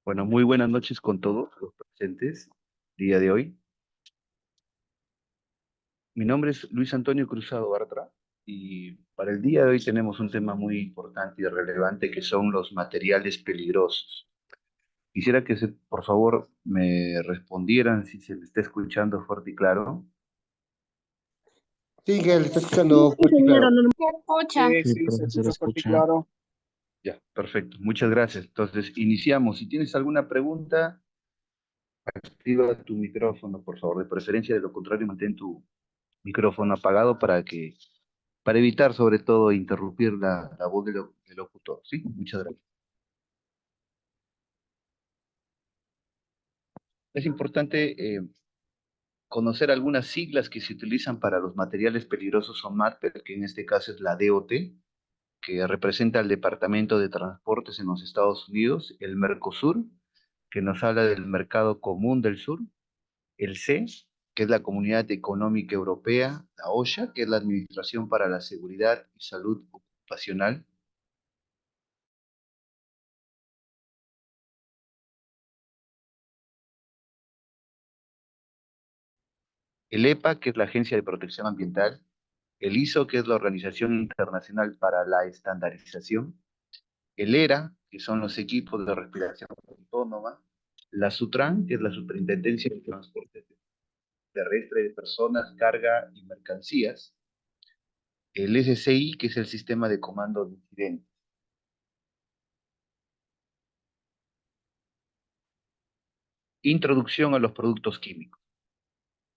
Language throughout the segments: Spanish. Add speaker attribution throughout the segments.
Speaker 1: Bueno, muy buenas noches con todos los presentes día de hoy. Mi nombre es Luis Antonio Cruzado Bartra y para el día de hoy tenemos un tema muy importante y relevante que son los materiales peligrosos. Quisiera que por favor me respondieran si se me está escuchando fuerte y claro.
Speaker 2: Sí, que le está escuchando
Speaker 3: Sí,
Speaker 2: fuerte y
Speaker 3: señora,
Speaker 2: claro.
Speaker 3: se escucha.
Speaker 4: Sí,
Speaker 5: Sí,
Speaker 4: sí, se
Speaker 5: profesor,
Speaker 4: escucha fuerte y
Speaker 5: escucha.
Speaker 4: claro.
Speaker 1: Ya, perfecto. Muchas gracias. Entonces, iniciamos. Si tienes alguna pregunta, activa tu micrófono, por favor. De preferencia, de lo contrario, mantén tu micrófono apagado para evitar sobre todo interrumpir la voz del locutor, ¿sí? Muchas gracias. Es importante conocer algunas siglas que se utilizan para los materiales peligrosos o MATPER, que en este caso es la DOT, que representa el Departamento de Transportes en los Estados Unidos, el Mercosur, que nos habla del Mercado Común del Sur, el C, que es la Comunidad Económica Europea, la OSHA, que es la Administración para la Seguridad y Salud Ocupacional, el EPA, que es la Agencia de Protección Ambiental, el ISO, que es la Organización Internacional para la Estandarización, el ERA, que son los equipos de respiración autónoma, la SUTRAN, que es la Superintendencia de Transporte Terrestre de Personas, Carga y Mercancías, el SCI, que es el Sistema de Comando de Incidentes. Introducción a los productos químicos.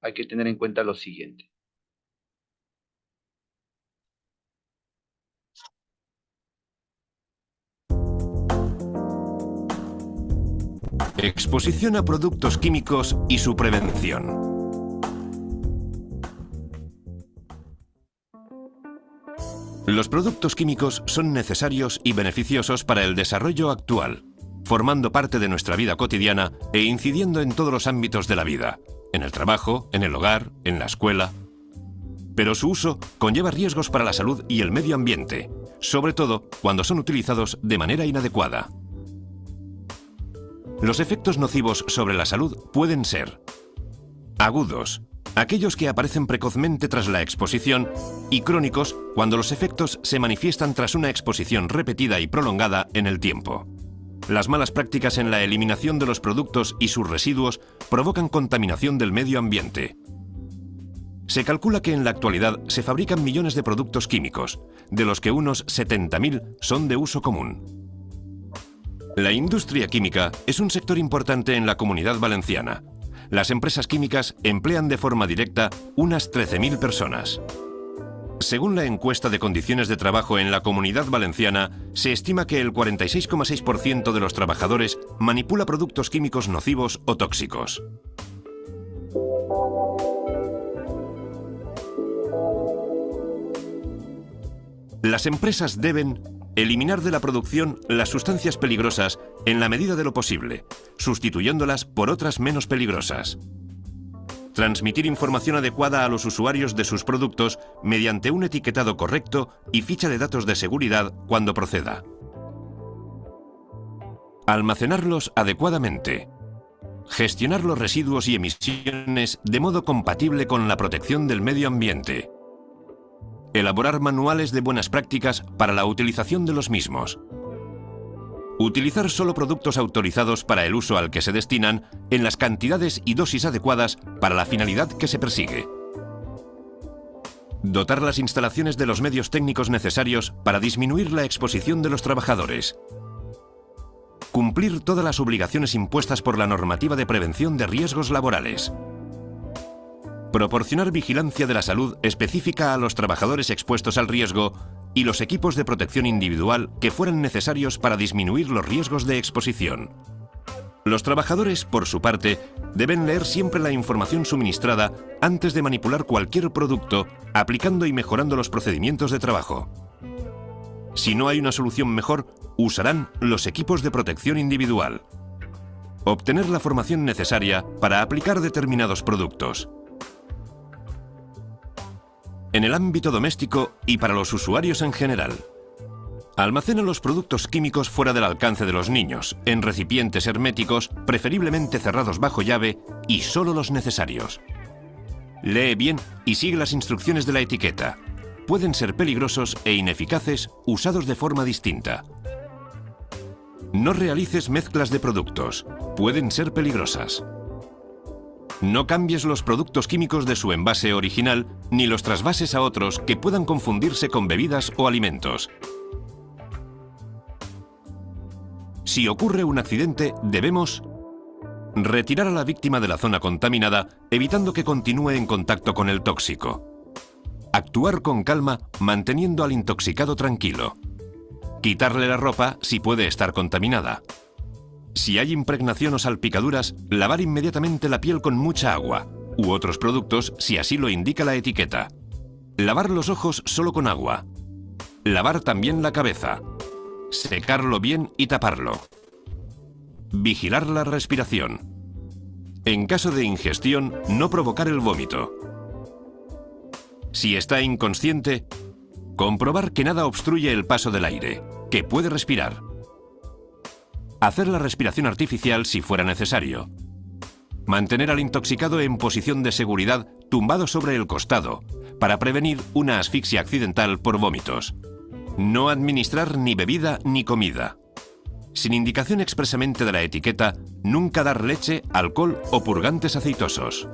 Speaker 1: Hay que tener en cuenta lo siguiente.
Speaker 6: Exposición a productos químicos y su prevención. Los productos químicos son necesarios y beneficiosos para el desarrollo actual, formando parte de nuestra vida cotidiana e incidiendo en todos los ámbitos de la vida, en el trabajo, en el hogar, en la escuela. Pero su uso conlleva riesgos para la salud y el medio ambiente, sobre todo cuando son utilizados de manera inadecuada. Los efectos nocivos sobre la salud pueden ser agudos, aquellos que aparecen precozmente tras la exposición, y crónicos cuando los efectos se manifiestan tras una exposición repetida y prolongada en el tiempo. Las malas prácticas en la eliminación de los productos y sus residuos provocan contaminación del medio ambiente. Se calcula que en la actualidad se fabrican millones de productos químicos, de los que unos 70.000 son de uso común. La industria química es un sector importante en la Comunidad Valenciana. Las empresas químicas emplean de forma directa unas 13.000 personas. Según la encuesta de condiciones de trabajo en la Comunidad Valenciana, se estima que el 46,6% de los trabajadores manipula productos químicos nocivos o tóxicos. Las empresas deben eliminar de la producción las sustancias peligrosas en la medida de lo posible, sustituyéndolas por otras menos peligrosas. Transmitir información adecuada a los usuarios de sus productos mediante un etiquetado correcto y ficha de datos de seguridad cuando proceda. Almacenarlos adecuadamente. Gestionar los residuos y emisiones de modo compatible con la protección del medio ambiente. Elaborar manuales de buenas prácticas para la utilización de los mismos. Utilizar solo productos autorizados para el uso al que se destinan en las cantidades y dosis adecuadas para la finalidad que se persigue. Dotar las instalaciones de los medios técnicos necesarios para disminuir la exposición de los trabajadores. Cumplir todas las obligaciones impuestas por la normativa de prevención de riesgos laborales. Proporcionar vigilancia de la salud específica a los trabajadores expuestos al riesgo y los equipos de protección individual que fueran necesarios para disminuir los riesgos de exposición. Los trabajadores, por su parte, deben leer siempre la información suministrada antes de manipular cualquier producto, aplicando y mejorando los procedimientos de trabajo. Si no hay una solución mejor, usarán los equipos de protección individual. Obtener la formación necesaria para aplicar determinados productos. En el ámbito doméstico y para los usuarios en general. Almacena los productos químicos fuera del alcance de los niños, en recipientes herméticos, preferiblemente cerrados bajo llave y solo los necesarios. Lee bien y sigue las instrucciones de la etiqueta. Pueden ser peligrosos e ineficaces usados de forma distinta. No realices mezclas de productos. Pueden ser peligrosas. No cambies los productos químicos de su envase original ni los trasvases a otros que puedan confundirse con bebidas o alimentos. Si ocurre un accidente, debemos retirar a la víctima de la zona contaminada, evitando que continúe en contacto con el tóxico. Actuar con calma, manteniendo al intoxicado tranquilo. Quitarle la ropa si puede estar contaminada. Si hay impregnación o salpicaduras, lavar inmediatamente la piel con mucha agua, u otros productos si así lo indica la etiqueta. Lavar los ojos solo con agua. Lavar también la cabeza. Secarlo bien y taparlo. Vigilar la respiración. En caso de ingestión, no provocar el vómito. Si está inconsciente, comprobar que nada obstruye el paso del aire, que puede respirar. Hacer la respiración artificial si fuera necesario. Mantener al intoxicado en posición de seguridad tumbado sobre el costado, para prevenir una asfixia accidental por vómitos. No administrar ni bebida ni comida. Sin indicación expresamente de la etiqueta, nunca dar leche, alcohol o purgantes aceitosos.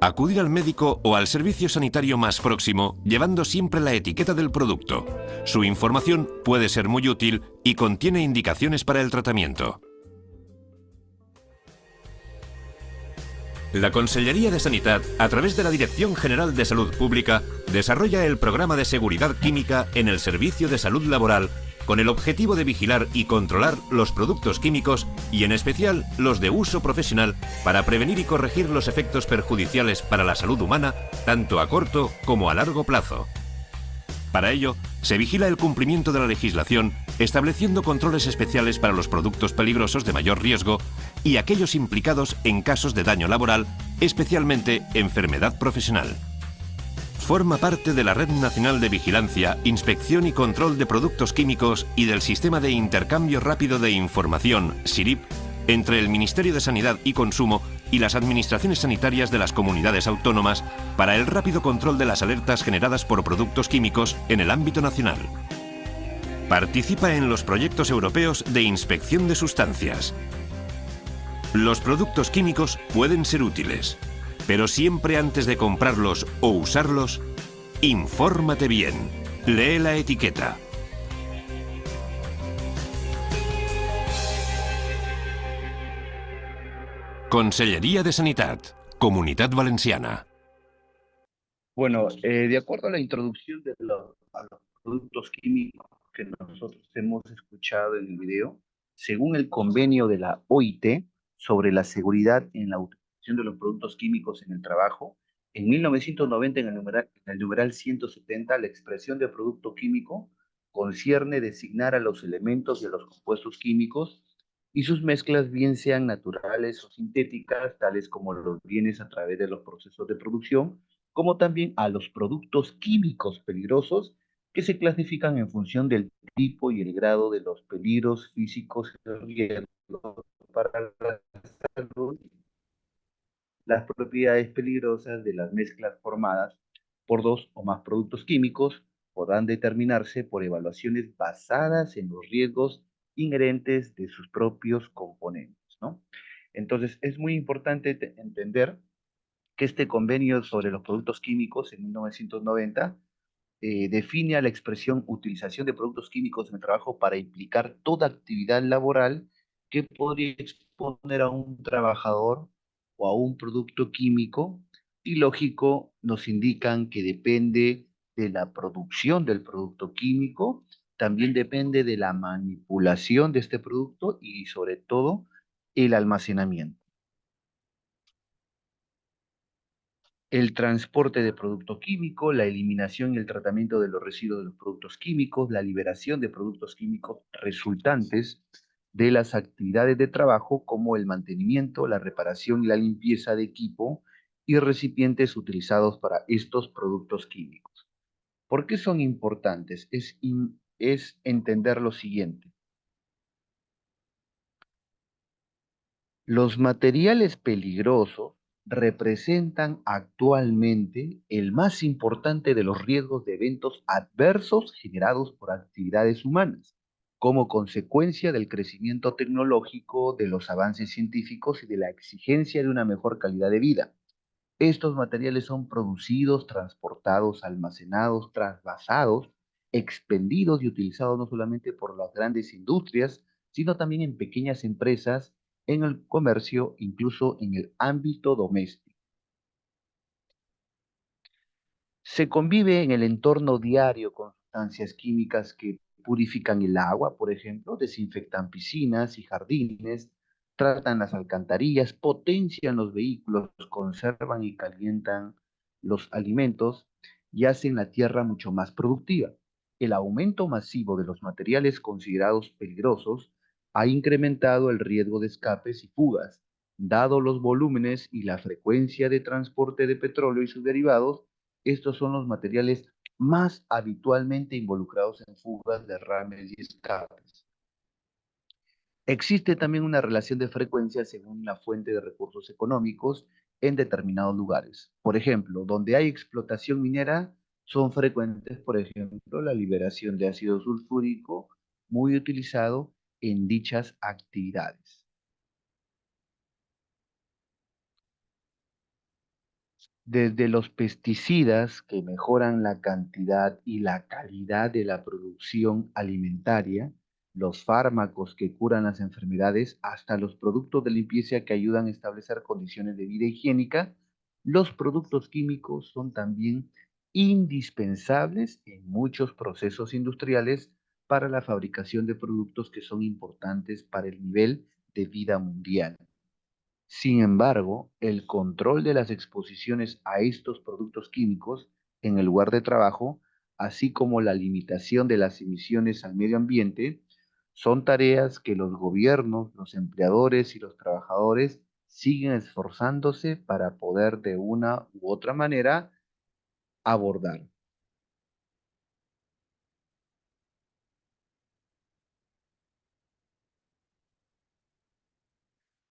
Speaker 6: Acudir al médico o al servicio sanitario más próximo llevando siempre la etiqueta del producto. Su información puede ser muy útil y contiene indicaciones para el tratamiento. La Consellería de Sanidad, a través de la Dirección General de Salud Pública, desarrolla el programa de seguridad química en el Servicio de Salud Laboral con el objetivo de vigilar y controlar los productos químicos y en especial los de uso profesional para prevenir y corregir los efectos perjudiciales para la salud humana tanto a corto como a largo plazo. Para ello, se vigila el cumplimiento de la legislación, estableciendo controles especiales para los productos peligrosos de mayor riesgo y aquellos implicados en casos de daño laboral, especialmente enfermedad profesional. Forma parte de la Red Nacional de Vigilancia, Inspección y Control de Productos Químicos y del Sistema de Intercambio Rápido de Información, SIRIP, entre el Ministerio de Sanidad y Consumo y las administraciones sanitarias de las comunidades autónomas para el rápido control de las alertas generadas por productos químicos en el ámbito nacional. Participa en los proyectos europeos de inspección de sustancias. Los productos químicos pueden ser útiles, pero siempre antes de comprarlos o usarlos, infórmate bien. Lee la etiqueta. Consellería de Sanidad, Comunitat Valenciana.
Speaker 1: Bueno, de acuerdo a la introducción a los productos químicos que nosotros hemos escuchado en el video, según el convenio de la OIT sobre la seguridad en la utilización de los productos químicos en el trabajo, en 1990, en el numeral 170, la expresión de producto químico concierne designar a los elementos de los compuestos químicos y sus mezclas, bien sean naturales o sintéticas, tales como los bienes a través de los procesos de producción, como también a los productos químicos peligrosos que se clasifican en función del tipo y el grado de los peligros físicos y riesgos para la salud, las propiedades peligrosas de las mezclas formadas por dos o más productos químicos podrán determinarse por evaluaciones basadas en los riesgos inherentes de sus propios componentes, ¿no? Entonces, es muy importante entender que este convenio sobre los productos químicos en 1990 define a la expresión utilización de productos químicos en el trabajo para implicar toda actividad laboral que podría exponer a un trabajador o a un producto químico, y lógico, nos indican que depende de la producción del producto químico, también depende de la manipulación de este producto y sobre todo el almacenamiento. El transporte de producto químico, la eliminación y el tratamiento de los residuos de los productos químicos, la liberación de productos químicos resultantes de las actividades de trabajo, como el mantenimiento, la reparación y la limpieza de equipo y recipientes utilizados para estos productos químicos. ¿Por qué son importantes? es entender lo siguiente. Los materiales peligrosos representan actualmente el más importante de los riesgos de eventos adversos generados por actividades humanas, como consecuencia del crecimiento tecnológico, de los avances científicos y de la exigencia de una mejor calidad de vida. Estos materiales son producidos, transportados, almacenados, trasvasados, expendidos y utilizados no solamente por las grandes industrias, sino también en pequeñas empresas, en el comercio, incluso en el ámbito doméstico. Se convive en el entorno diario con sustancias químicas que purifican el agua, por ejemplo, desinfectan piscinas y jardines, tratan las alcantarillas, potencian los vehículos, conservan y calientan los alimentos y hacen la tierra mucho más productiva. El aumento masivo de los materiales considerados peligrosos ha incrementado el riesgo de escapes y fugas, dado los volúmenes y la frecuencia de transporte de petróleo y sus derivados. Estos son los materiales más habitualmente involucrados en fugas, derrames y escapes. Existe también una relación de frecuencia según la fuente de recursos económicos en determinados lugares. Por ejemplo, donde hay explotación minera, son frecuentes, por ejemplo, la liberación de ácido sulfúrico, muy utilizado en dichas actividades. Desde los pesticidas que mejoran la cantidad y la calidad de la producción alimentaria, los fármacos que curan las enfermedades, hasta los productos de limpieza que ayudan a establecer condiciones de vida higiénica, los productos químicos son también indispensables en muchos procesos industriales para la fabricación de productos que son importantes para el nivel de vida mundial. Sin embargo, el control de las exposiciones a estos productos químicos en el lugar de trabajo, así como la limitación de las emisiones al medio ambiente, son tareas que los gobiernos, los empleadores y los trabajadores siguen esforzándose para poder de una u otra manera abordar.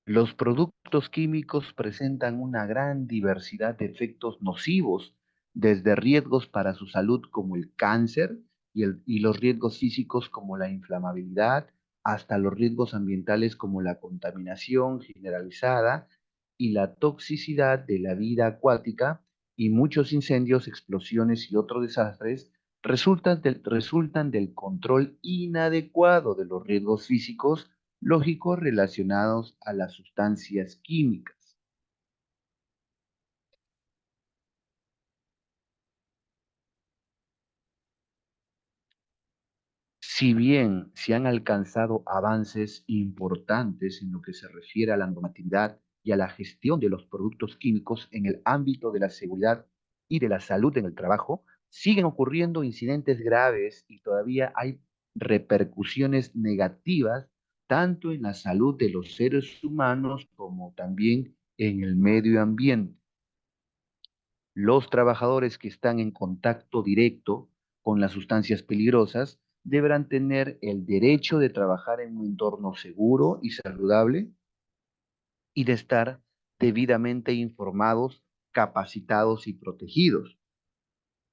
Speaker 1: Los productos químicos presentan una gran diversidad de efectos nocivos, desde riesgos para su salud como el cáncer y los riesgos físicos como la inflamabilidad, hasta los riesgos ambientales como la contaminación generalizada y la toxicidad de la vida acuática, y muchos incendios, explosiones y otros desastres resultan del control inadecuado de los riesgos físicos lógicos relacionados a las sustancias químicas. Si bien se han alcanzado avances importantes en lo que se refiere a la normatividad y a la gestión de los productos químicos en el ámbito de la seguridad y de la salud en el trabajo, siguen ocurriendo incidentes graves y todavía hay repercusiones negativas tanto en la salud de los seres humanos como también en el medio ambiente. Los trabajadores que están en contacto directo con las sustancias peligrosas deberán tener el derecho de trabajar en un entorno seguro y saludable y de estar debidamente informados, capacitados y protegidos.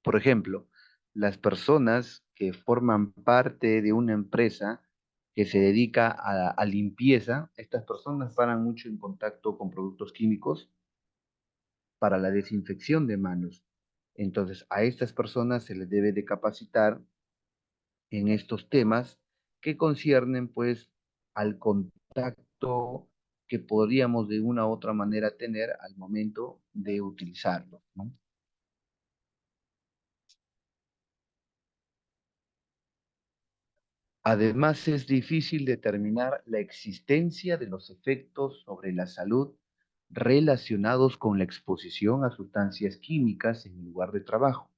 Speaker 1: Por ejemplo, las personas que forman parte de una empresa que se dedica a limpieza, estas personas paran mucho en contacto con productos químicos para la desinfección de manos. Entonces, a estas personas se les debe de capacitar en estos temas que conciernen pues al contacto que podríamos de una u otra manera tener al momento de utilizarlo, ¿no? Además, es difícil determinar la existencia de los efectos sobre la salud relacionados con la exposición a sustancias químicas en el lugar de trabajo,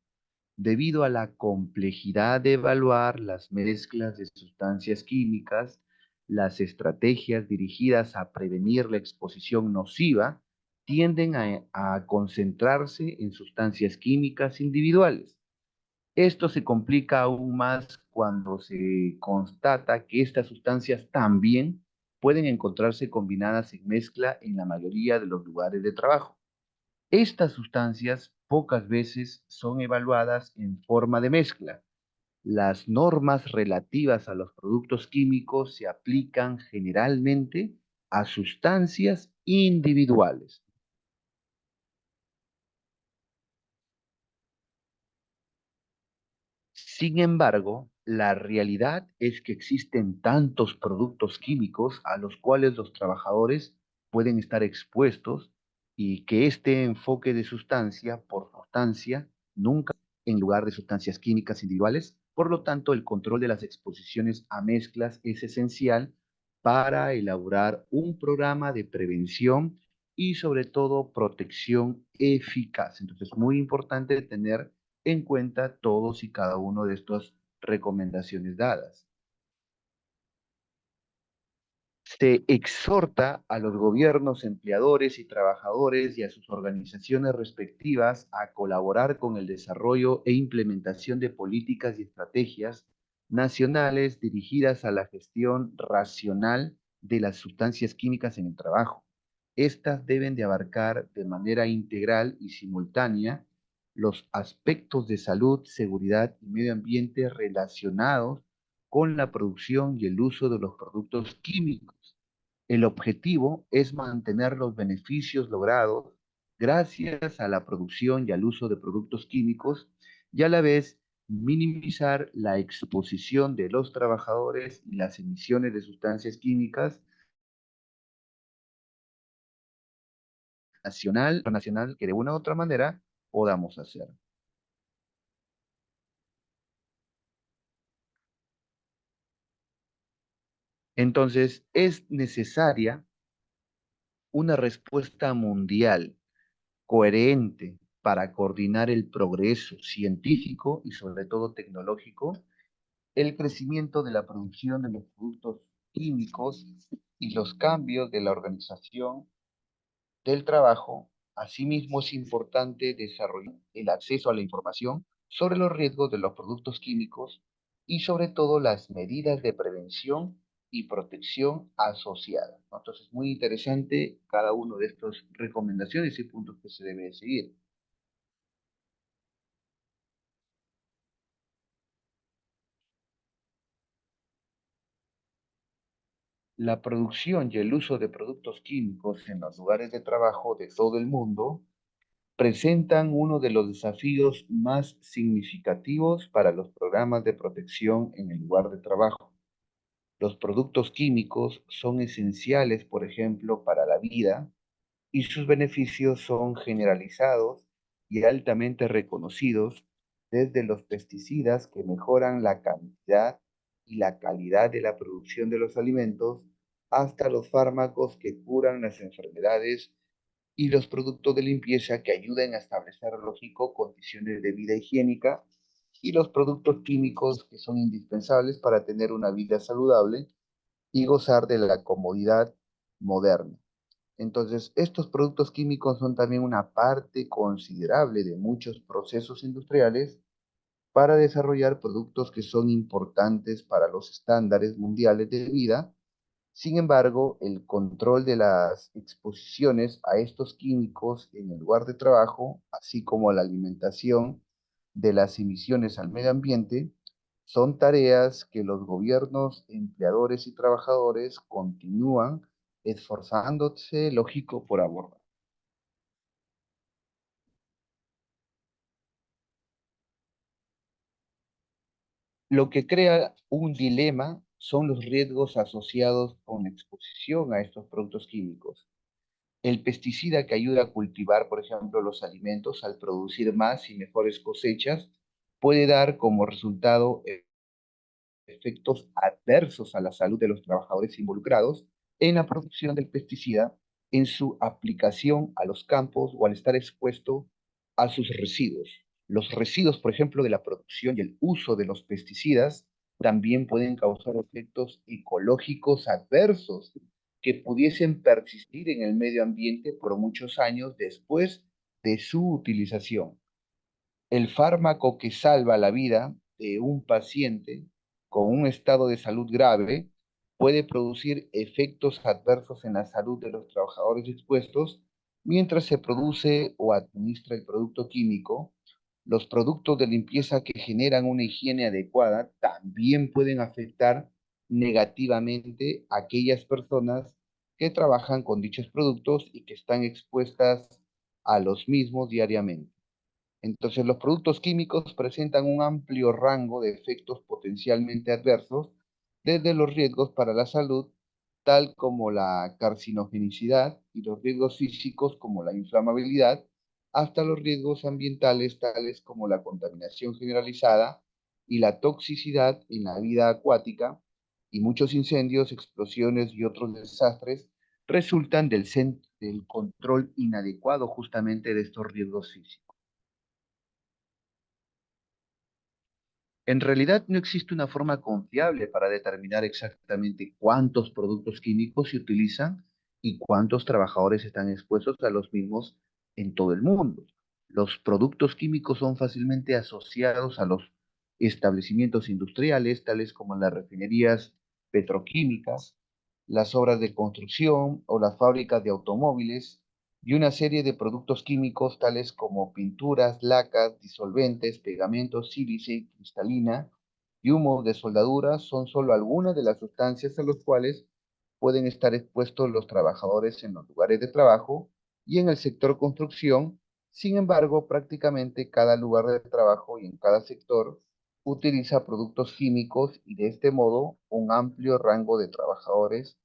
Speaker 1: debido a la complejidad de evaluar las mezclas de sustancias químicas. Las estrategias dirigidas a prevenir la exposición nociva tienden a concentrarse en sustancias químicas individuales. Esto se complica aún más cuando se constata que estas sustancias también pueden encontrarse combinadas en mezcla en la mayoría de los lugares de trabajo. Estas sustancias pocas veces son evaluadas en forma de mezcla. Las normas relativas a los productos químicos se aplican generalmente a sustancias individuales. Sin embargo, la realidad es que existen tantos productos químicos a los cuales los trabajadores pueden estar expuestos y que este enfoque de sustancia por sustancia nunca en lugar de sustancias químicas individuales. Por lo tanto, el control de las exposiciones a mezclas es esencial para elaborar un programa de prevención y sobre todo protección eficaz. Entonces, es muy importante tener en cuenta todos y cada uno de estas recomendaciones dadas. Se exhorta a los gobiernos, empleadores y trabajadores y a sus organizaciones respectivas a colaborar con el desarrollo e implementación de políticas y estrategias nacionales dirigidas a la gestión racional de las sustancias químicas en el trabajo. Estas deben de abarcar de manera integral y simultánea los aspectos de salud, seguridad y medio ambiente relacionados con la producción y el uso de los productos químicos. El objetivo es mantener los beneficios logrados gracias a la producción y al uso de productos químicos y a la vez minimizar la exposición de los trabajadores y las emisiones de sustancias químicas nacional que de una u otra manera podamos hacer. Entonces, es necesaria una respuesta mundial coherente para coordinar el progreso científico y sobre todo tecnológico, el crecimiento de la producción de los productos químicos y los cambios de la organización del trabajo. Asimismo, es importante desarrollar el acceso a la información sobre los riesgos de los productos químicos y sobre todo las medidas de prevención y protección asociadas, ¿no? Entonces, muy interesante cada uno de estas recomendaciones y puntos que se debe seguir. La producción y el uso de productos químicos en los lugares de trabajo de todo el mundo presentan uno de los desafíos más significativos para los programas de protección en el lugar de trabajo. Los productos químicos son esenciales, por ejemplo, para la vida y sus beneficios son generalizados y altamente reconocidos, desde los pesticidas que mejoran la cantidad y la calidad de la producción de los alimentos hasta los fármacos que curan las enfermedades y los productos de limpieza que ayudan a establecer, lógico, condiciones de vida higiénica y los productos químicos que son indispensables para tener una vida saludable y gozar de la comodidad moderna. Entonces, estos productos químicos son también una parte considerable de muchos procesos industriales para desarrollar productos que son importantes para los estándares mundiales de vida. Sin embargo, el control de las exposiciones a estos químicos en el lugar de trabajo, así como la alimentación de las emisiones al medio ambiente, son tareas que los gobiernos, empleadores y trabajadores continúan esforzándose, lógico, por abordar. Lo que crea un dilema son los riesgos asociados con la exposición a estos productos químicos. El pesticida que ayuda a cultivar, por ejemplo, los alimentos al producir más y mejores cosechas, puede dar como resultado efectos adversos a la salud de los trabajadores involucrados en la producción del pesticida, en su aplicación a los campos o al estar expuesto a sus residuos. Los residuos, por ejemplo, de la producción y el uso de los pesticidas también pueden causar efectos ecológicos adversos que pudiesen persistir en el medio ambiente por muchos años después de su utilización. El fármaco que salva la vida de un paciente con un estado de salud grave puede producir efectos adversos en la salud de los trabajadores expuestos mientras se produce o administra el producto químico. Los productos de limpieza que generan una higiene adecuada también pueden afectar negativamente a aquellas personas que trabajan con dichos productos y que están expuestas a los mismos diariamente. Entonces, los productos químicos presentan un amplio rango de efectos potencialmente adversos, desde los riesgos para la salud, tal como la carcinogenicidad, y los riesgos físicos como la inflamabilidad, hasta los riesgos ambientales tales como la contaminación generalizada y la toxicidad en la vida acuática, y muchos incendios, explosiones y otros desastres resultan del control inadecuado justamente de estos riesgos físicos. En realidad no existe una forma confiable para determinar exactamente cuántos productos químicos se utilizan y cuántos trabajadores están expuestos a los mismos en todo el mundo. Los productos químicos son fácilmente asociados a los establecimientos industriales, tales como las refinerías petroquímicas, las obras de construcción o las fábricas de automóviles, y una serie de productos químicos tales como pinturas, lacas, disolventes, pegamentos, sílice, cristalina y humo de soldadura son solo algunas de las sustancias a las cuales pueden estar expuestos los trabajadores en los lugares de trabajo y en el sector construcción. Sin embargo, prácticamente cada lugar de trabajo y en cada sector utiliza productos químicos, y de este modo un amplio rango de trabajadores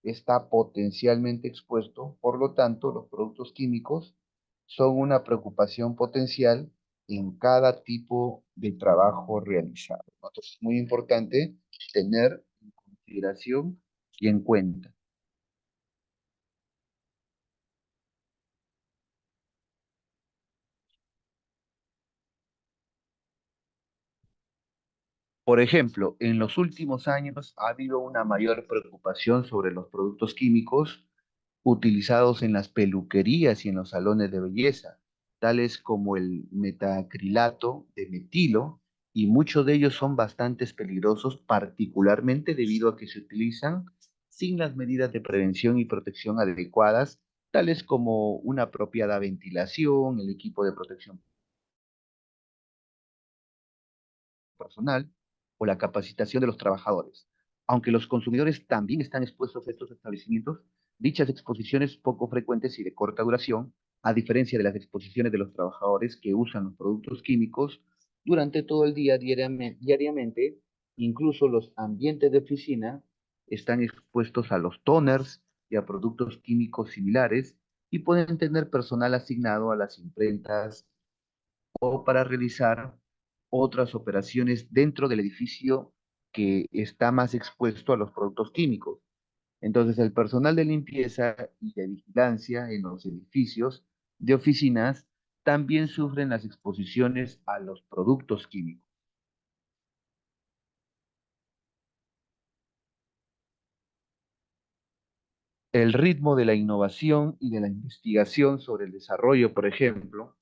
Speaker 1: está potencialmente expuesto. Por lo tanto, los productos químicos son una preocupación potencial en cada tipo de trabajo realizado. Entonces, es muy importante tener en consideración y en cuenta. Por ejemplo, en los últimos años ha habido una mayor preocupación sobre los productos químicos utilizados en las peluquerías y en los salones de belleza, tales como el metacrilato de metilo, y muchos de ellos son bastante peligrosos, particularmente debido a que se utilizan sin las medidas de prevención y protección adecuadas, tales como una apropiada ventilación, el equipo de protección personal o la capacitación de los trabajadores. Aunque los consumidores también están expuestos a estos establecimientos, dichas exposiciones poco frecuentes y de corta duración, a diferencia de las exposiciones de los trabajadores que usan los productos químicos durante todo el día diariamente, incluso los ambientes de oficina están expuestos a los toners y a productos químicos similares, y pueden tener personal asignado a las imprentas o para realizar otras operaciones dentro del edificio que está más expuesto a los productos químicos. Entonces, el personal de limpieza y de vigilancia en los edificios de oficinas también sufren las exposiciones a los productos químicos. El ritmo de la innovación y de la investigación sobre el desarrollo, por ejemplo,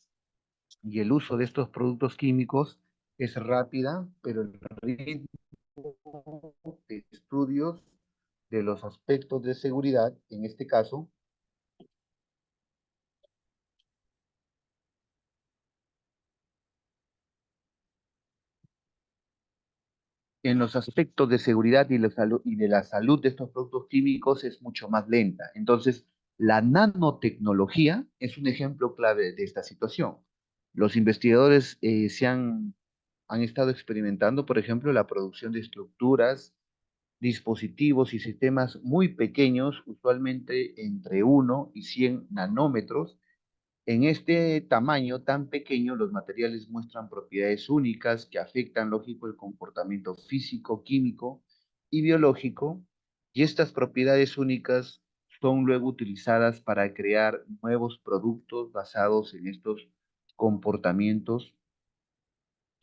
Speaker 1: y el uso de estos productos químicos es rápida, pero el ritmo de estudios de los aspectos de seguridad, en este caso, en los aspectos de seguridad y de la salud de estos productos químicos es mucho más lenta. Entonces, la nanotecnología es un ejemplo clave de esta situación. Los investigadores han estado experimentando, por ejemplo, la producción de estructuras, dispositivos y sistemas muy pequeños, usualmente entre 1 y 100 nanómetros. En este tamaño tan pequeño, los materiales muestran propiedades únicas que afectan, lógico, el comportamiento físico, químico y biológico, y estas propiedades únicas son luego utilizadas para crear nuevos productos basados en estos comportamientos,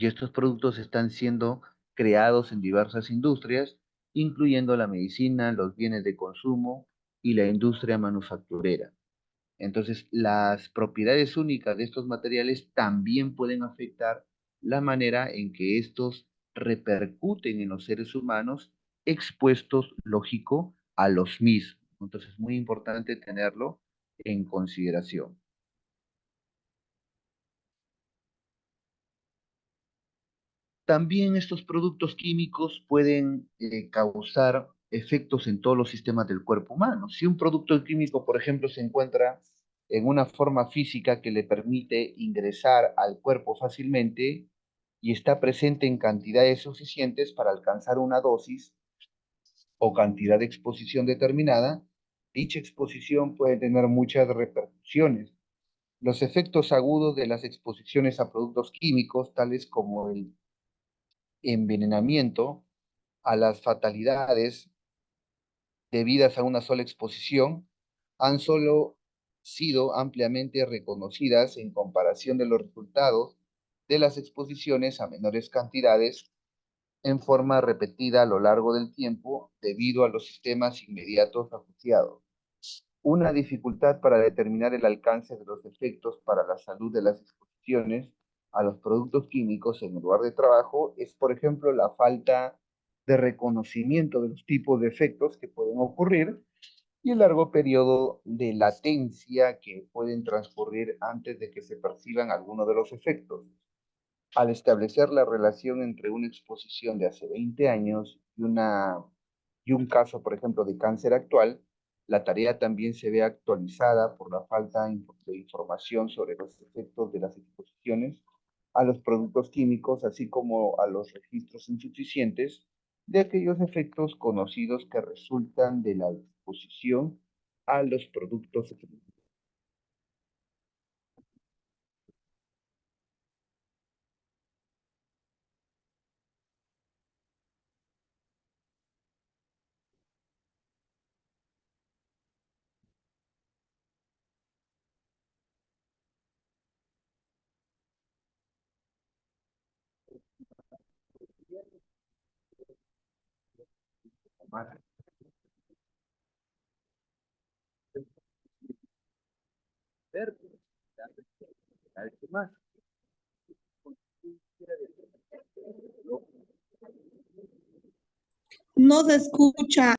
Speaker 1: y estos productos están siendo creados en diversas industrias, incluyendo la medicina, los bienes de consumo y la industria manufacturera. Entonces, las propiedades únicas de estos materiales también pueden afectar la manera en que estos repercuten en los seres humanos expuestos, lógico, a los mismos. Entonces es muy importante tenerlo en consideración. También estos productos químicos pueden causar efectos en todos los sistemas del cuerpo humano. Si un producto químico, por ejemplo, se encuentra en una forma física que le permite ingresar al cuerpo fácilmente y está presente en cantidades suficientes para alcanzar una dosis o cantidad de exposición determinada, dicha exposición puede tener muchas repercusiones. Los efectos agudos de las exposiciones a productos químicos, tales como el envenenamiento, a las fatalidades debidas a una sola exposición, han solo sido ampliamente reconocidas en comparación de los resultados de las exposiciones a menores cantidades en forma repetida a lo largo del tiempo debido a los sistemas inmediatos asociados. Una dificultad para determinar el alcance de los efectos para la salud de las exposiciones a los productos químicos en el lugar de trabajo es, por ejemplo, la falta de reconocimiento de los tipos de efectos que pueden ocurrir y el largo periodo de latencia que pueden transcurrir antes de que se perciban algunos de los efectos. Al establecer la relación entre una exposición de hace 20 años y un caso, por ejemplo, de cáncer actual, la tarea también se ve actualizada por la falta de información sobre los efectos de las exposiciones a los productos químicos, así como a los registros insuficientes de aquellos efectos conocidos que resultan de la exposición a los productos químicos.
Speaker 2: No se escucha.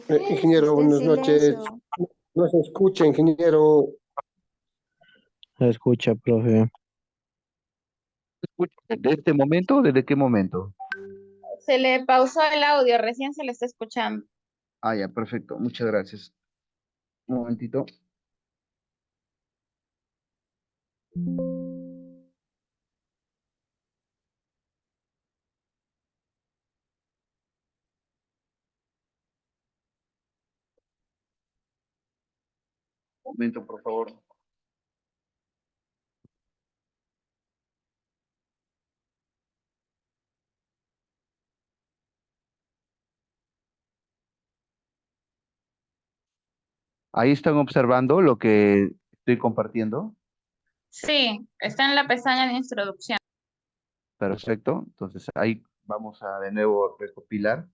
Speaker 3: Ingeniero, buenas noches. No se escucha, ingeniero.
Speaker 4: Se escucha, profe.
Speaker 1: ¿De este momento o desde qué momento?
Speaker 5: Se le pausó el audio, recién se le está escuchando.
Speaker 1: Ah, ya, perfecto. Muchas gracias. Un momentito. Un momento, por favor. Ahí están observando lo que estoy compartiendo.
Speaker 5: Sí, está en la pestaña de introducción.
Speaker 1: Perfecto. Entonces ahí vamos a de nuevo recopilar.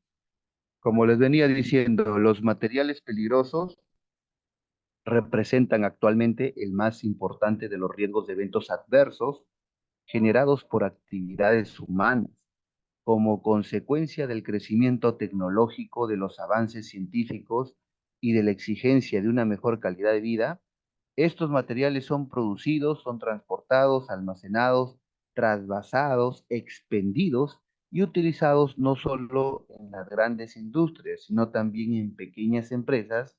Speaker 1: Como les venía diciendo, los materiales peligrosos representan actualmente el más importante de los riesgos de eventos adversos generados por actividades humanas como consecuencia del crecimiento tecnológico, de los avances científicos y de la exigencia de una mejor calidad de vida. Estos materiales son producidos, son transportados, almacenados, trasvasados, expendidos y utilizados no solo en las grandes industrias, sino también en pequeñas empresas,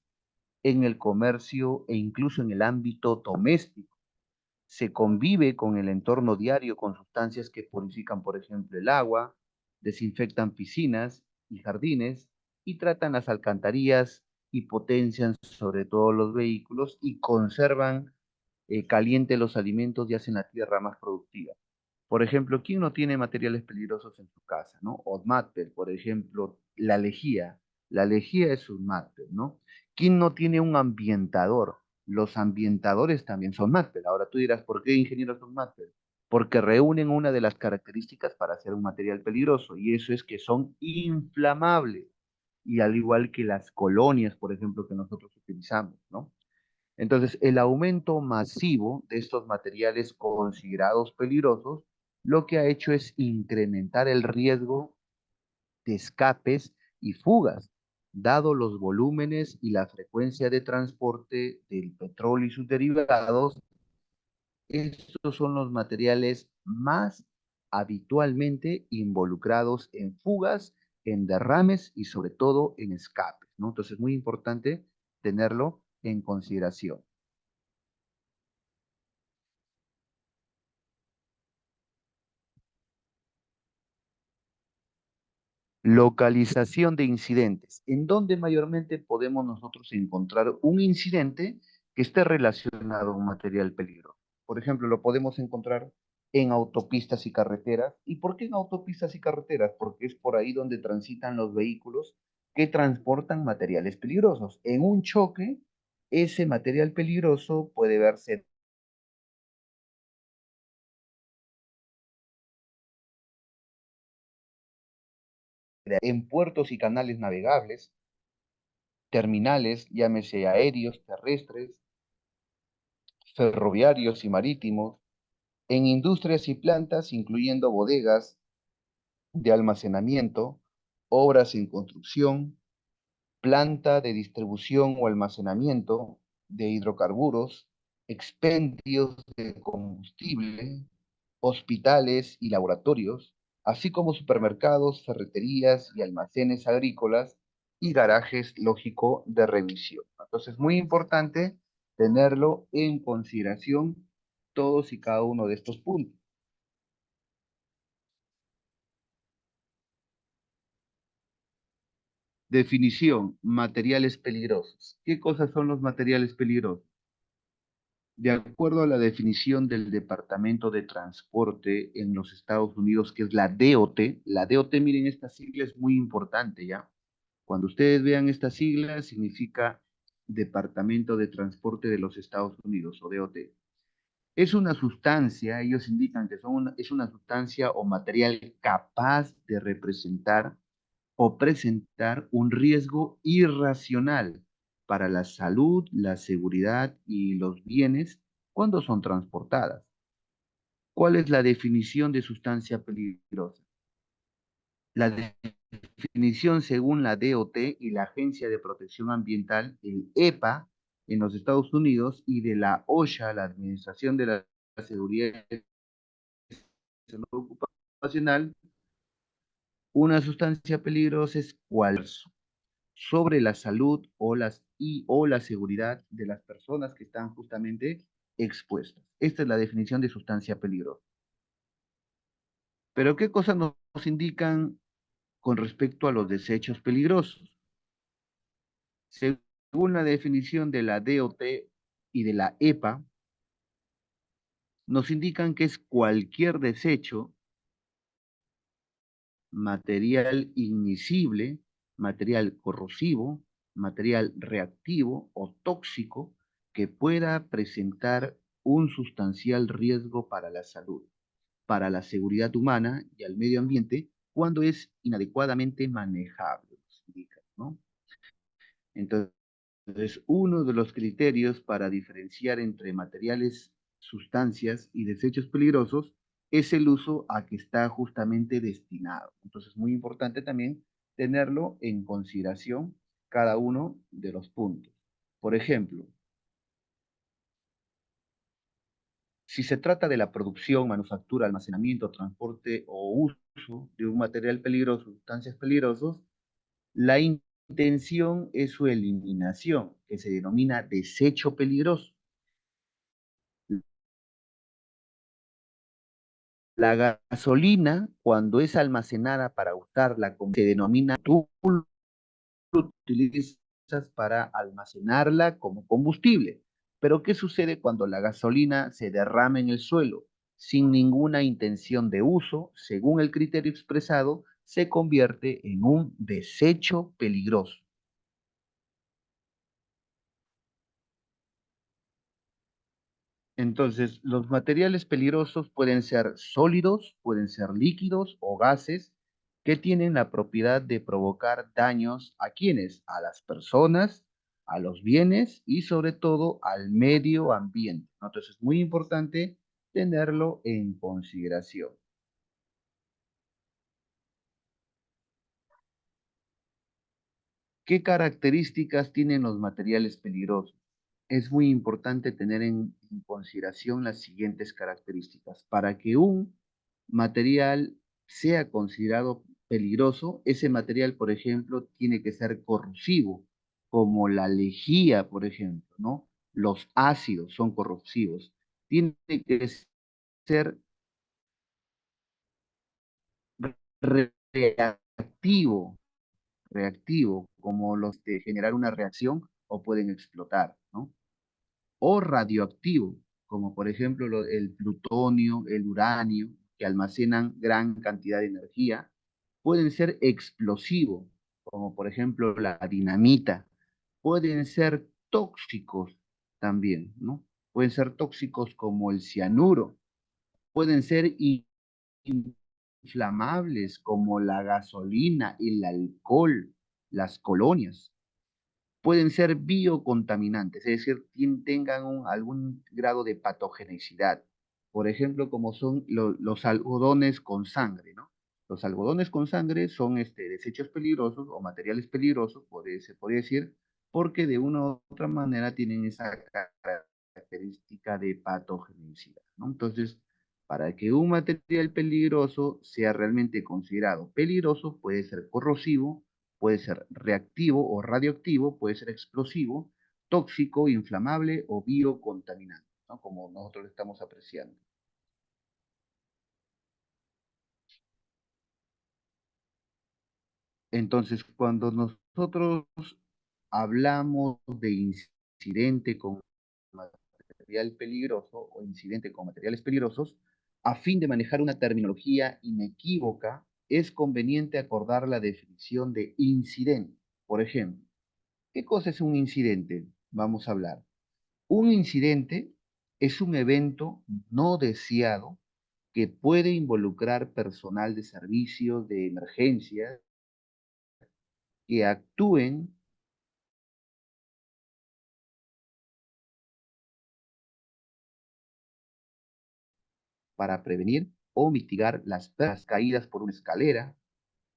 Speaker 1: en el comercio e incluso en el ámbito doméstico. Se convive con el entorno diario con sustancias que purifican, por ejemplo, el agua, desinfectan piscinas y jardines y tratan las alcantarillas y potencian sobre todo los vehículos y conservan caliente los alimentos y hacen la tierra más productiva. Por ejemplo, ¿quién no tiene materiales peligrosos en su casa, no? Odmapper, por ejemplo, la lejía. La lejía es un Mapper, ¿no? ¿Quién no tiene un ambientador? Los ambientadores también son Mapper. Ahora tú dirás, ¿por qué ingenieros son Mapper? Porque reúnen una de las características para hacer un material peligroso, y eso es que son inflamables. y al igual que las colonias, por ejemplo, que nosotros utilizamos, ¿no? Entonces, el aumento masivo de estos materiales considerados peligrosos, lo que ha hecho es incrementar el riesgo de escapes y fugas, dado los volúmenes y la frecuencia de transporte del petróleo y sus derivados. Estos son los materiales más habitualmente involucrados en fugas, en derrames y sobre todo en escapes, ¿no? Entonces es muy importante tenerlo en consideración. Localización de incidentes. ¿En dónde mayormente podemos nosotros encontrar un incidente que esté relacionado a un material peligroso? Por ejemplo, lo podemos encontrar en autopistas y carreteras. ¿Y por qué en autopistas y carreteras? Porque es por ahí donde transitan los vehículos que transportan materiales peligrosos. En un choque, ese material peligroso puede verse en puertos y canales navegables, terminales, llámese aéreos, terrestres, ferroviarios y marítimos, en industrias y plantas, incluyendo bodegas de almacenamiento, obras en construcción, planta de distribución o almacenamiento de hidrocarburos, expendios de combustible, hospitales y laboratorios, así como supermercados, ferreterías y almacenes agrícolas y garajes, lógico, de revisión. Entonces, muy importante tenerlo en consideración todos y cada uno de estos puntos. Definición, materiales peligrosos. ¿Qué cosas son los materiales peligrosos? De acuerdo a la definición del Departamento de Transporte en los Estados Unidos, que es la DOT, miren, esta sigla es muy importante, ¿ya? Cuando ustedes vean esta sigla, significa Departamento de Transporte de los Estados Unidos, o DOT. Es una sustancia, ellos indican que es una sustancia o material capaz de representar o presentar un riesgo irracional para la salud, la seguridad y los bienes cuando son transportadas. ¿Cuál es la definición de sustancia peligrosa? La definición según la DOT y la Agencia de Protección Ambiental, el EPA, en los Estados Unidos, y de la OSHA, la Administración de la Seguridad y Salud Ocupacional, una sustancia peligrosa es cual sobre la salud o la seguridad de las personas que están justamente expuestas. Esta es la definición de sustancia peligrosa. Pero ¿qué cosas nos indican con respecto a los desechos peligrosos? Según la definición de la DOT y de la EPA, nos indican que es cualquier desecho, material ignible, material corrosivo, material reactivo o tóxico que pueda presentar un sustancial riesgo para la salud, para la seguridad humana y al medio ambiente cuando es inadecuadamente manejable, ¿no? Entonces, uno de los criterios para diferenciar entre materiales, sustancias y desechos peligrosos es el uso a que está justamente destinado. Entonces, muy importante también tenerlo en consideración cada uno de los puntos. Por ejemplo, si se trata de la producción, manufactura, almacenamiento, transporte o uso de un material peligroso, sustancias peligrosas, la intención es su eliminación, que se denomina desecho peligroso. La gasolina, cuando es almacenada para usarla, como se denomina, tú lo utilizas para almacenarla como combustible. Pero ¿qué sucede cuando la gasolina se derrama en el suelo? Sin ninguna intención de uso, según el criterio expresado, se convierte en un desecho peligroso. Entonces, los materiales peligrosos pueden ser sólidos, pueden ser líquidos o gases, que tienen la propiedad de provocar daños a quienes, a las personas, a los bienes y sobre todo al medio ambiente, ¿no? Entonces es muy importante tenerlo en consideración. ¿Qué características tienen los materiales peligrosos? Es muy importante tener en consideración las siguientes características. Para que un material sea considerado peligroso, ese material, por ejemplo, tiene que ser corrosivo, como la lejía, por ejemplo, ¿no? Los ácidos son corrosivos. Tiene que ser reactivo, como los de generar una reacción o pueden explotar, ¿no? O radioactivo, como por ejemplo el plutonio, el uranio, que almacenan gran cantidad de energía. Pueden ser explosivos, como por ejemplo la dinamita. Pueden ser tóxicos también, ¿no? Pueden ser tóxicos como el cianuro. Pueden ser inflamables como la gasolina, el alcohol, las colonias. Pueden ser biocontaminantes, es decir, tengan algún grado de patogenicidad. Por ejemplo, como son los algodones con sangre, ¿no? Los algodones con sangre son desechos peligrosos o materiales peligrosos, se podría decir, porque de una u otra manera tienen esa característica de patogenicidad, ¿no? Entonces, para que un material peligroso sea realmente considerado peligroso, puede ser corrosivo, puede ser reactivo o radioactivo, puede ser explosivo, tóxico, inflamable o biocontaminante, ¿no? Como nosotros lo estamos apreciando. Entonces, cuando nosotros hablamos de incidente con material peligroso o incidente con materiales peligrosos, a fin de manejar una terminología inequívoca, es conveniente acordar la definición de incidente. Por ejemplo, ¿qué cosa es un incidente? Vamos a hablar. Un incidente es un evento no deseado que puede involucrar personal de servicios de emergencia que actúen para prevenir o mitigar las caídas por una escalera,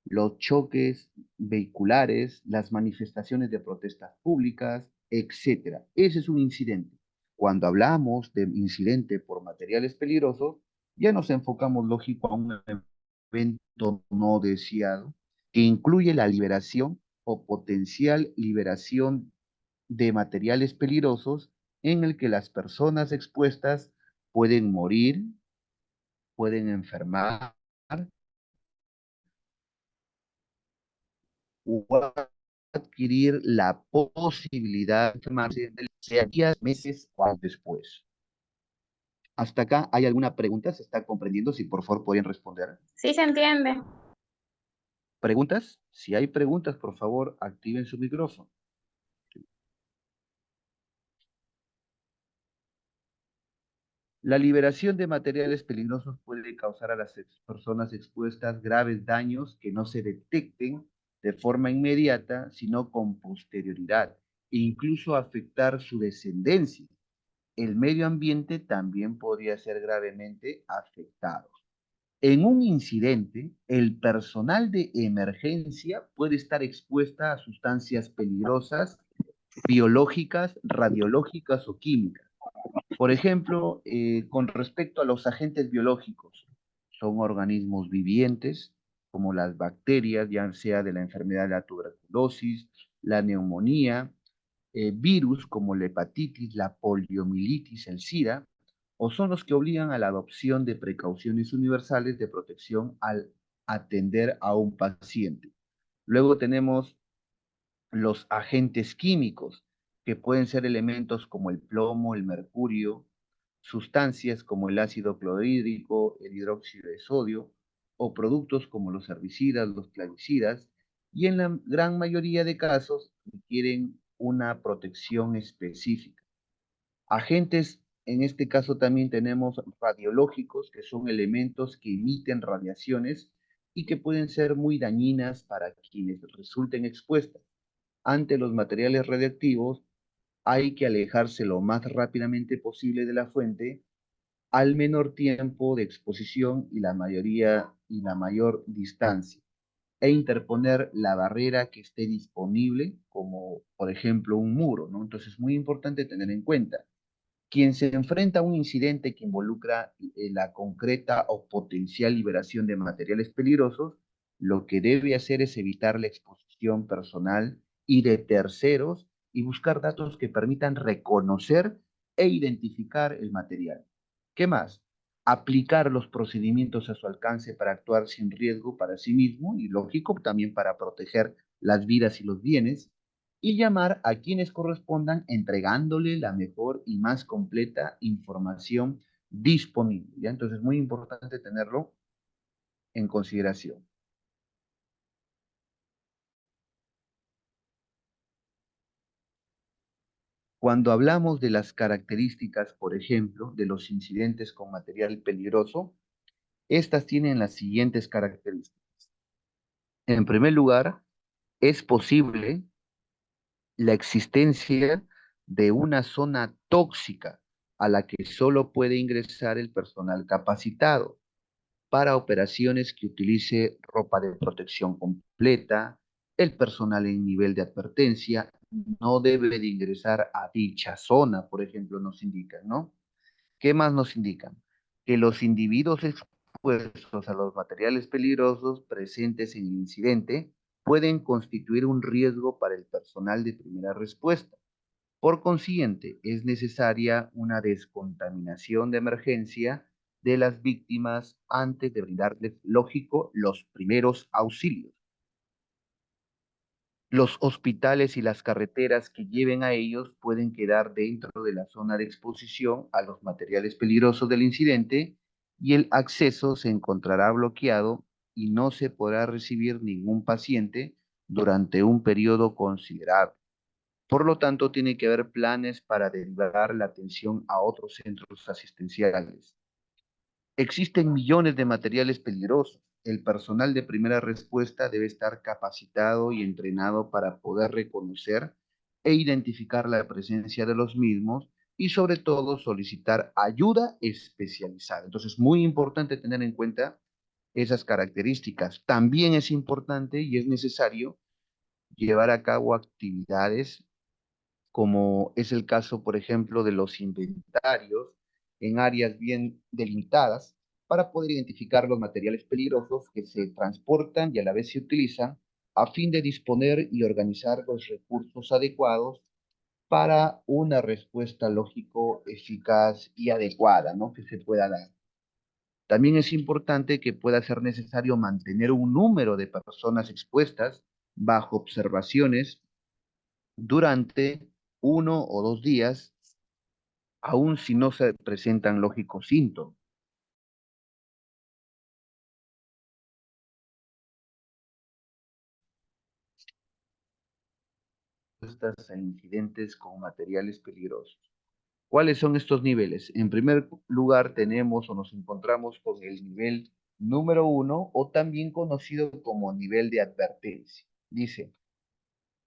Speaker 1: los choques vehiculares, las manifestaciones de protestas públicas, etcétera. Ese es un incidente. Cuando hablamos de incidente por materiales peligrosos, ya nos enfocamos, lógico, a un evento no deseado que incluye la liberación o potencial liberación de materiales peligrosos en el que las personas expuestas pueden morir, pueden enfermar o adquirir la posibilidad de enfermarse días, meses o años después. ¿Hasta acá hay alguna pregunta? ¿Se está comprendiendo? Si por favor pueden responder.
Speaker 5: Sí se entiende.
Speaker 1: ¿Preguntas? Si hay preguntas, por favor, activen su micrófono. La liberación de materiales peligrosos puede causar a las personas expuestas graves daños que no se detecten de forma inmediata, sino con posterioridad, e incluso afectar su descendencia. El medio ambiente también podría ser gravemente afectado. En un incidente, el personal de emergencia puede estar expuesta a sustancias peligrosas, biológicas, radiológicas o químicas. Por ejemplo, con respecto a los agentes biológicos, son organismos vivientes, como las bacterias, ya sea de la enfermedad de la tuberculosis, la neumonía, virus como la hepatitis, la poliomielitis, el SIDA, o son los que obligan a la adopción de precauciones universales de protección al atender a un paciente. Luego tenemos los agentes químicos, que pueden ser elementos como el plomo, el mercurio, sustancias como el ácido clorhídrico, el hidróxido de sodio, o productos como los herbicidas, los plaguicidas, y en la gran mayoría de casos requieren una protección específica. Agentes, en este caso también tenemos radiológicos, que son elementos que emiten radiaciones y que pueden ser muy dañinas para quienes resulten expuestas. Ante los materiales radiactivos, hay que alejarse lo más rápidamente posible de la fuente al menor tiempo de exposición y la mayor distancia, e interponer la barrera que esté disponible, como por ejemplo un muro, ¿no? Entonces es muy importante tener en cuenta, quien se enfrenta a un incidente que involucra la concreta o potencial liberación de materiales peligrosos, lo que debe hacer es evitar la exposición personal y de terceros y buscar datos que permitan reconocer e identificar el material. ¿Qué más? Aplicar los procedimientos a su alcance para actuar sin riesgo para sí mismo y, lógico, también para proteger las vidas y los bienes, y llamar a quienes correspondan entregándole la mejor y más completa información disponible, ¿ya? Entonces es muy importante tenerlo en consideración. Cuando hablamos de las características, por ejemplo, de los incidentes con material peligroso, estas tienen las siguientes características. En primer lugar, es posible la existencia de una zona tóxica a la que solo puede ingresar el personal capacitado para operaciones que utilice ropa de protección completa. El personal en nivel de advertencia no debe de ingresar a dicha zona, por ejemplo, nos indican, ¿no? ¿Qué más nos indican? Que los individuos expuestos a los materiales peligrosos presentes en el incidente pueden constituir un riesgo para el personal de primera respuesta. Por consiguiente, es necesaria una descontaminación de emergencia de las víctimas antes de brindarles, lógico, los primeros auxilios. Los hospitales y las carreteras que lleven a ellos pueden quedar dentro de la zona de exposición a los materiales peligrosos del incidente y el acceso se encontrará bloqueado y no se podrá recibir ningún paciente durante un periodo considerable. Por lo tanto, tiene que haber planes para derivar la atención a otros centros asistenciales. Existen millones de materiales peligrosos. El personal de primera respuesta debe estar capacitado y entrenado para poder reconocer e identificar la presencia de los mismos y sobre todo solicitar ayuda especializada. Entonces, muy importante tener en cuenta esas características. También es importante y es necesario llevar a cabo actividades como es el caso, por ejemplo, de los inventarios en áreas bien delimitadas para poder identificar los materiales peligrosos que se transportan y a la vez se utilizan a fin de disponer y organizar los recursos adecuados para una respuesta lógico, eficaz y adecuada, ¿no? Que se pueda dar. También es importante que pueda ser necesario mantener un número de personas expuestas bajo observaciones durante 1 o 2 días, aun si no se presentan lógicos síntomas. A incidentes con materiales peligrosos. ¿Cuáles son estos niveles? En primer lugar, tenemos o nos encontramos con el nivel número 1 o también conocido como nivel de advertencia. Dice,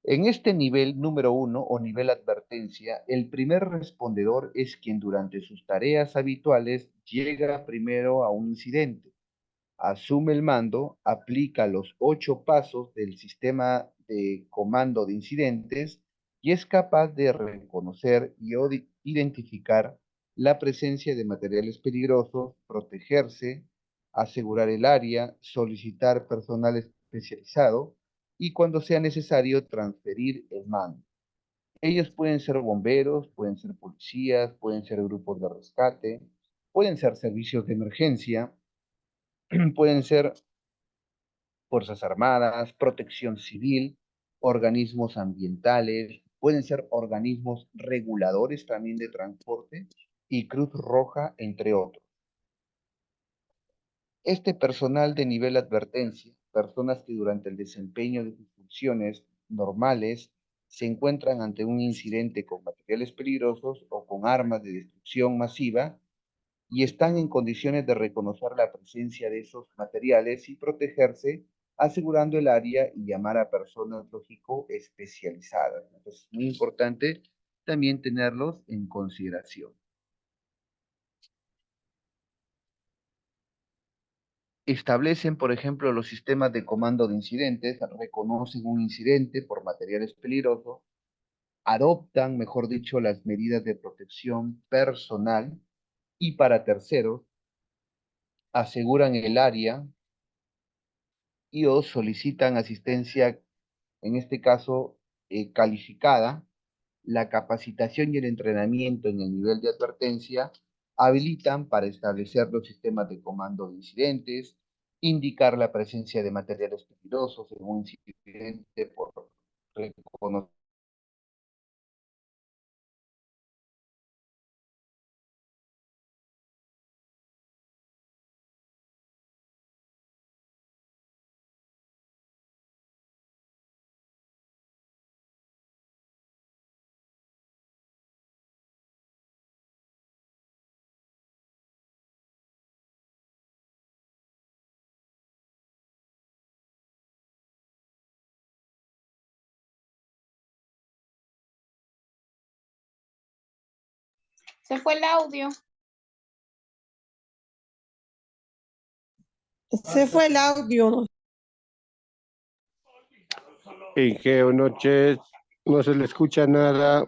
Speaker 1: en este nivel número 1 o nivel advertencia, el primer respondedor es quien durante sus tareas habituales llega primero a un incidente, asume el mando, aplica los 8 pasos del sistema de comando de incidentes y es capaz de reconocer y identificar la presencia de materiales peligrosos, protegerse, asegurar el área, solicitar personal especializado y cuando sea necesario transferir el mando. Ellos pueden ser bomberos, pueden ser policías, pueden ser grupos de rescate, pueden ser servicios de emergencia, pueden ser Fuerzas Armadas, Protección Civil, organismos ambientales, pueden ser organismos reguladores también de transporte y Cruz Roja, entre otros. Este personal de nivel advertencia, personas que durante el desempeño de sus funciones normales se encuentran ante un incidente con materiales peligrosos o con armas de destrucción masiva, y están en condiciones de reconocer la presencia de esos materiales y protegerse, asegurando el área y llamar a personas, lógico, especializadas. Entonces, es muy importante también tenerlos en consideración. Establecen, por ejemplo, los sistemas de comando de incidentes, reconocen un incidente por materiales peligrosos, adoptan, mejor dicho, las medidas de protección personal y para terceros, aseguran el área y o solicitan asistencia, en este caso, calificada. La capacitación y el entrenamiento en el nivel de advertencia habilitan para establecer los sistemas de comando de incidentes, indicar la presencia de materiales peligrosos en un incidente por reconocer.
Speaker 5: Se fue el audio.
Speaker 2: Se fue el audio.
Speaker 3: Buenas noches, no se le escucha nada.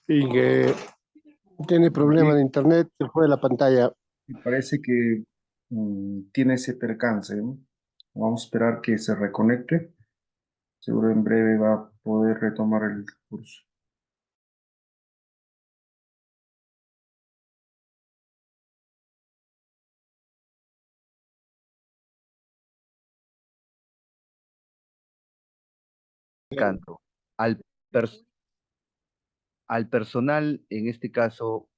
Speaker 3: Inge, tiene problema de internet, se fue de la pantalla.
Speaker 7: Me parece que tiene ese percance, ¿no? Vamos a esperar que se reconecte. Seguro en breve va a poder retomar el curso.
Speaker 1: Canto. Al, pers- al personal, en este caso,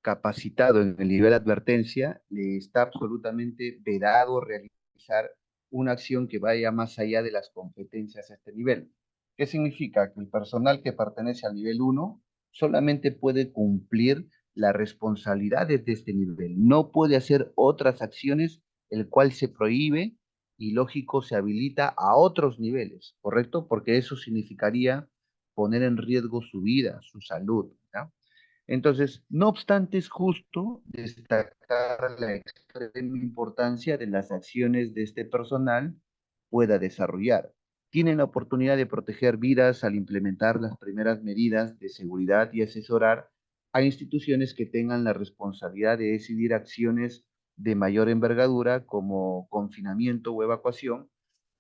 Speaker 1: capacitado en el nivel de advertencia, le está absolutamente vedado realizar una acción que vaya más allá de las competencias a este nivel. ¿Qué significa? Que el personal que pertenece al nivel 1 solamente puede cumplir las responsabilidades de este nivel, no puede hacer otras acciones, el cual se prohíbe y lógico se habilita a otros niveles, ¿correcto? Porque eso significaría poner en riesgo su vida, su salud, ¿ya? Entonces, no obstante, es justo destacar la extrema importancia de las acciones de este personal pueda desarrollar. Tienen la oportunidad de proteger vidas al implementar las primeras medidas de seguridad y asesorar a instituciones que tengan la responsabilidad de decidir acciones de mayor envergadura como confinamiento o evacuación.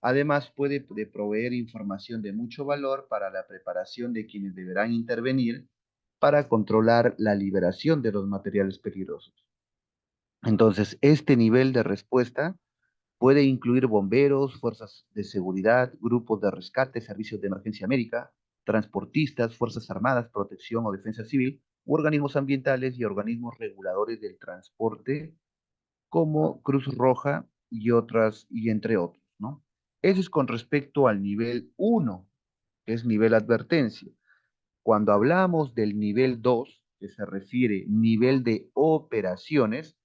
Speaker 1: Además, puede proveer información de mucho valor para la preparación de quienes deberán intervenir para controlar la liberación de los materiales peligrosos. Entonces, este nivel de respuesta puede incluir bomberos, fuerzas de seguridad, grupos de rescate, servicios de emergencia médica, transportistas, fuerzas armadas, protección o defensa civil, u organismos ambientales y organismos reguladores del transporte como Cruz Roja y otras, y entre otros, ¿no? Eso es con respecto al nivel 1, que es nivel advertencia. Cuando hablamos del nivel 2, que se refiere nivel de operaciones,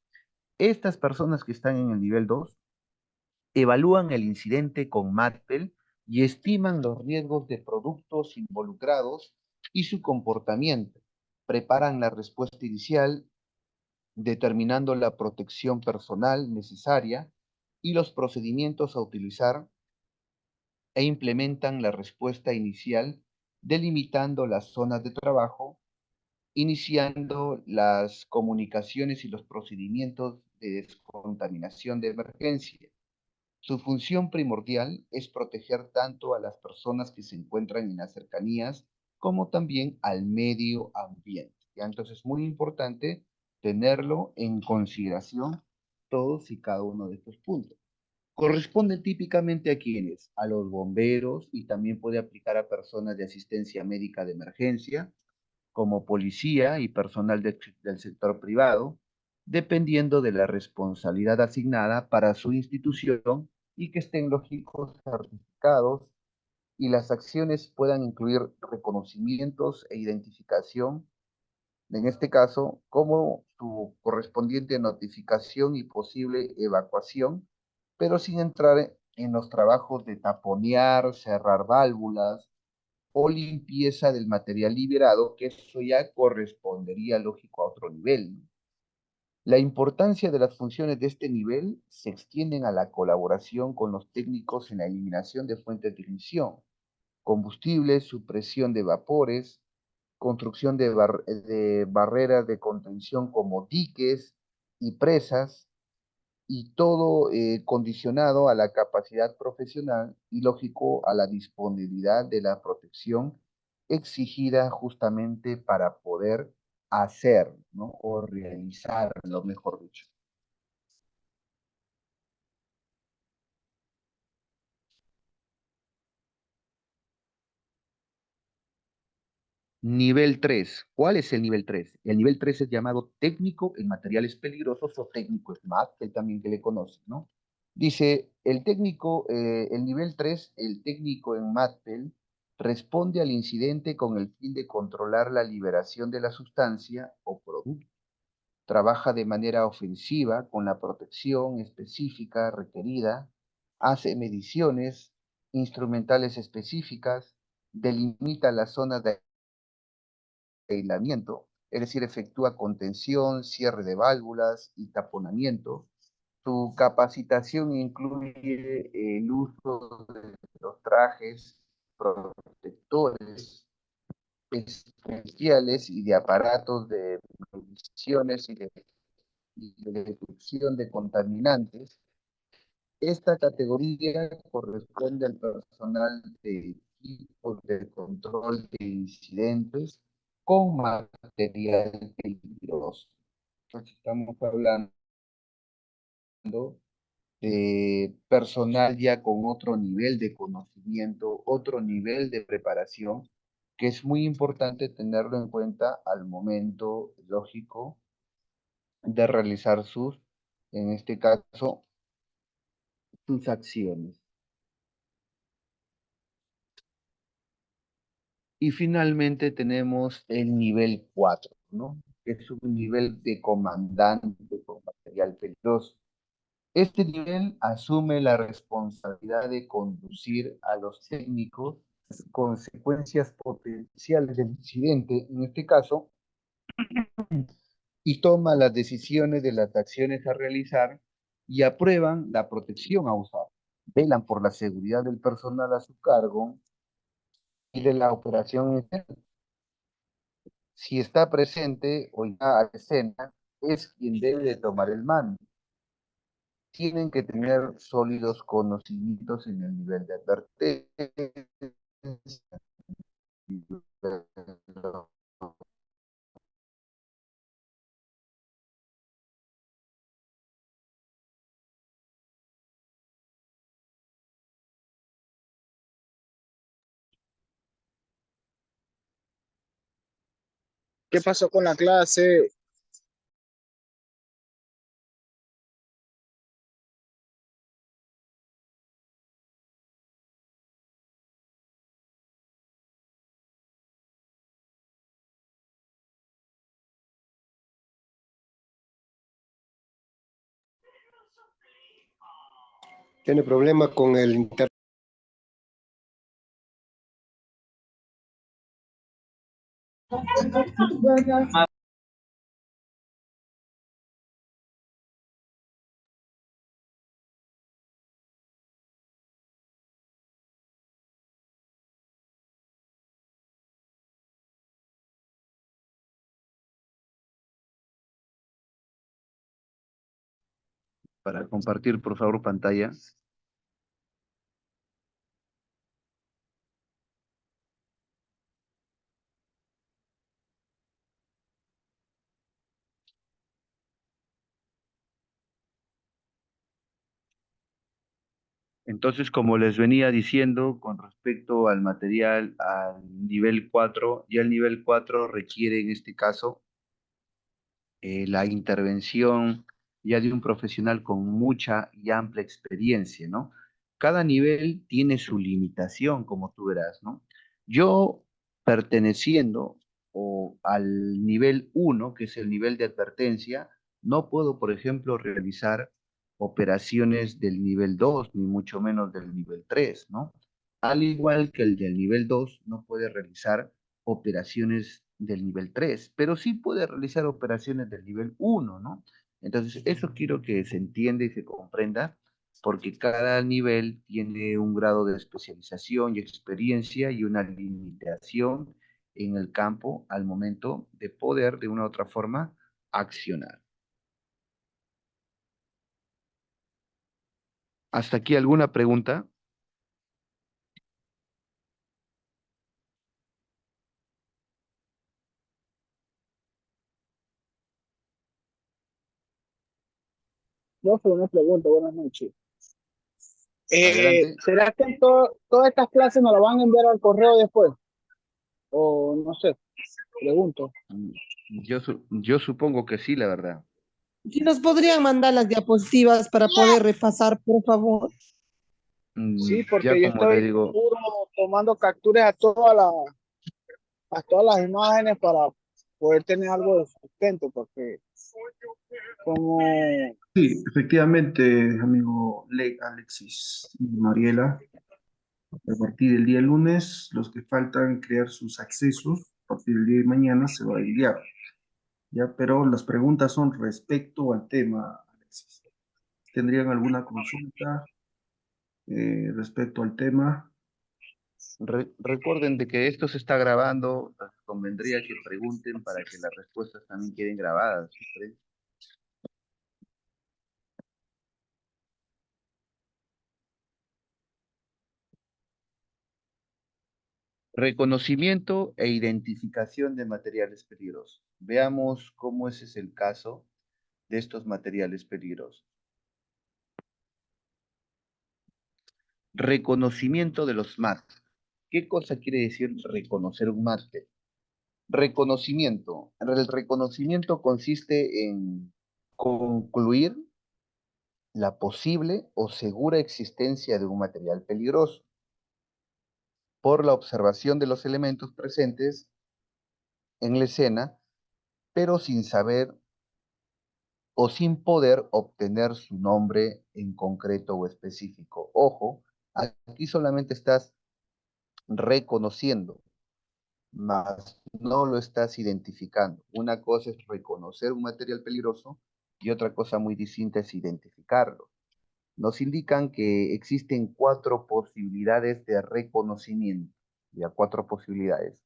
Speaker 1: estas personas que están en el nivel 2 evalúan el incidente con MATPEL y estiman los riesgos de productos involucrados y su comportamiento. Preparan la respuesta inicial, determinando la protección personal necesaria y los procedimientos a utilizar e implementan la respuesta inicial, delimitando las zonas de trabajo, iniciando las comunicaciones y los procedimientos de descontaminación de emergencia. Su función primordial es proteger tanto a las personas que se encuentran en las cercanías como también al medio ambiente. ¿Ya? Entonces es muy importante tenerlo en consideración todos y cada uno de estos puntos. Corresponde típicamente a quienes, a los bomberos y también puede aplicar a personas de asistencia médica de emergencia, como policía y personal del sector privado, dependiendo de la responsabilidad asignada para su institución y que estén lógicos certificados y las acciones puedan incluir reconocimientos e identificación, en este caso, como su correspondiente notificación y posible evacuación, pero sin entrar en los trabajos de taponear, cerrar válvulas o limpieza del material liberado, que eso ya correspondería, lógico, a otro nivel, ¿no? La importancia de las funciones de este nivel se extienden a la colaboración con los técnicos en la eliminación de fuentes de ignición, combustibles, supresión de vapores, construcción de barreras de contención como diques y presas, y todo condicionado a la capacidad profesional y lógico a la disponibilidad de la protección exigida justamente para poder hacer, ¿no? O realizar, lo mejor dicho. Nivel 3. ¿Cuál es el nivel 3? El nivel 3 es llamado técnico en materiales peligrosos o técnico SMAT, que también que le conoce, ¿no? Dice, el técnico, el nivel 3, el técnico en MATPEL, responde al incidente con el fin de controlar la liberación de la sustancia o producto. Trabaja de manera ofensiva con la protección específica requerida, hace mediciones instrumentales específicas, delimita las zonas de aislamiento, es decir, efectúa contención, cierre de válvulas y taponamiento. Su capacitación incluye el uso de los trajes protectores especiales y de aparatos de mediciones y de detección de contaminantes. Esta categoría corresponde al personal de equipos de control de incidentes con material peligroso. Entonces, estamos hablando de personal ya con otro nivel de conocimiento, otro nivel de preparación, que es muy importante tenerlo en cuenta al momento lógico de realizar sus, en este caso, sus acciones. Y finalmente tenemos el nivel 4, ¿no? Que es un nivel de comandante con material peligroso. Este nivel asume la responsabilidad de conducir a los técnicos consecuencias potenciales del incidente, en este caso, y toma las decisiones de las acciones a realizar y aprueban la protección a usar. Velan por la seguridad del personal a su cargo y de la operación interna. Si está presente o ya a escena, es quien debe de tomar el mando. Tienen que tener sólidos conocimientos en el nivel de advertencia.
Speaker 8: ¿Qué pasó con la clase?
Speaker 3: Tiene problema con el internet.
Speaker 1: Para compartir, por favor, pantalla. Entonces, como les venía diciendo, con respecto al material, al nivel 4, ya el nivel 4 requiere en este caso la intervención ya de un profesional con mucha y amplia experiencia, ¿no? Cada nivel tiene su limitación, como tú verás, ¿no? Yo, perteneciendo al nivel uno, que es el nivel de advertencia, no puedo, por ejemplo, realizar operaciones del nivel 2 ni mucho menos del nivel 3, ¿no? Al igual que el del nivel 2 no puede realizar operaciones del nivel 3, pero sí puede realizar operaciones del nivel uno, ¿no? Entonces, eso quiero que se entienda y se comprenda, porque cada nivel tiene un grado de especialización y experiencia y una limitación en el campo al momento de poder, de una u otra forma, accionar. ¿Hasta aquí alguna pregunta?
Speaker 8: Profe, una pregunta, buenas noches.
Speaker 1: Adelante.
Speaker 8: ¿Será que todas estas clases nos las van a enviar al correo después? O no sé, pregunto.
Speaker 1: Yo supongo que sí, la verdad.
Speaker 2: Si nos podrían mandar las diapositivas para poder repasar, por favor.
Speaker 8: Sí,
Speaker 1: Ya
Speaker 8: porque yo
Speaker 1: como le
Speaker 8: estoy
Speaker 1: digo,
Speaker 8: puro tomando capturas a todas las imágenes para poder tener algo de sustento, porque como
Speaker 7: Sí, efectivamente, amigo Alexis y Mariela, a partir del día lunes, los que faltan crear sus accesos, a partir del día de mañana se va a enviar, ¿ya? Pero las preguntas son respecto al tema, Alexis. ¿Tendrían alguna consulta respecto al tema?
Speaker 1: recuerden de que esto se está grabando, convendría que pregunten para que las respuestas también queden grabadas. ¿Sí? Reconocimiento e identificación de materiales peligrosos. Veamos cómo ese es el caso de estos materiales peligrosos. Reconocimiento de los másteres. ¿Qué cosa quiere decir reconocer un máster? Reconocimiento. El reconocimiento consiste en concluir la posible o segura existencia de un material peligroso por la observación de los elementos presentes en la escena, pero sin saber o sin poder obtener su nombre en concreto o específico. Ojo, aquí solamente estás reconociendo, mas no lo estás identificando. Una cosa es reconocer un material peligroso y otra cosa muy distinta es identificarlo. Nos indican que existen 4 posibilidades de reconocimiento, ya 4 posibilidades.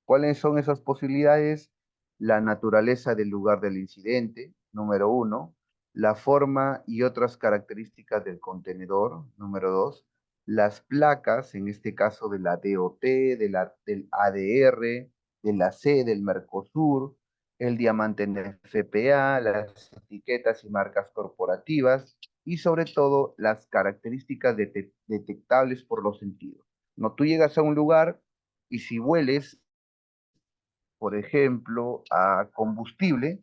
Speaker 1: ¿Cuáles son esas posibilidades? La naturaleza del lugar del incidente, número 1, la forma y otras características del contenedor, número 2, las placas, en este caso de la DOT, del ADR, de la C, del Mercosur, el diamante en FPA, las etiquetas y marcas corporativas y sobre todo las características detectables por los sentidos. No, tú llegas a un lugar y si hueles, por ejemplo, a combustible,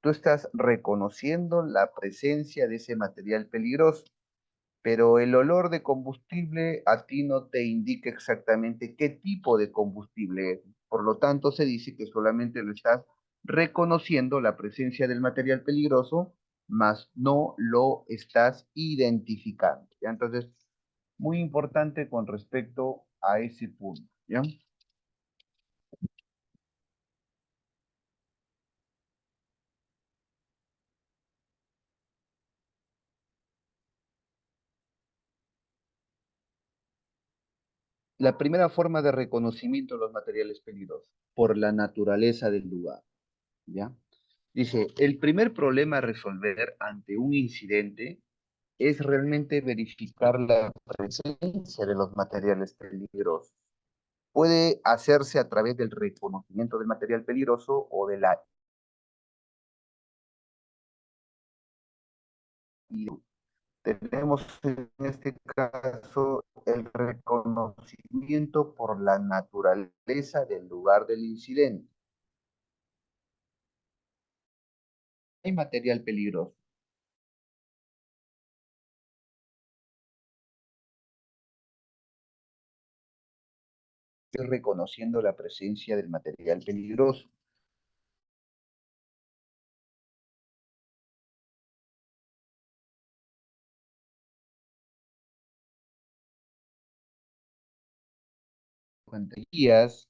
Speaker 1: tú estás reconociendo la presencia de ese material peligroso, pero el olor de combustible a ti no te indica exactamente qué tipo de combustible es. Por lo tanto, se dice que solamente lo estás reconociendo la presencia del material peligroso, mas no lo estás identificando. ¿Ya? Entonces, muy importante con respecto a ese punto. ¿Ya? La primera forma de reconocimiento de los materiales peligrosos, por la naturaleza del lugar, ¿ya? Dice, el primer problema a resolver ante un incidente es realmente verificar la presencia de los materiales peligrosos. Puede hacerse a través del reconocimiento del material peligroso o de la... Tenemos en este caso el reconocimiento por la naturaleza del lugar del incidente. hay material peligroso. Estoy reconociendo la presencia del material peligroso. Jugueterías,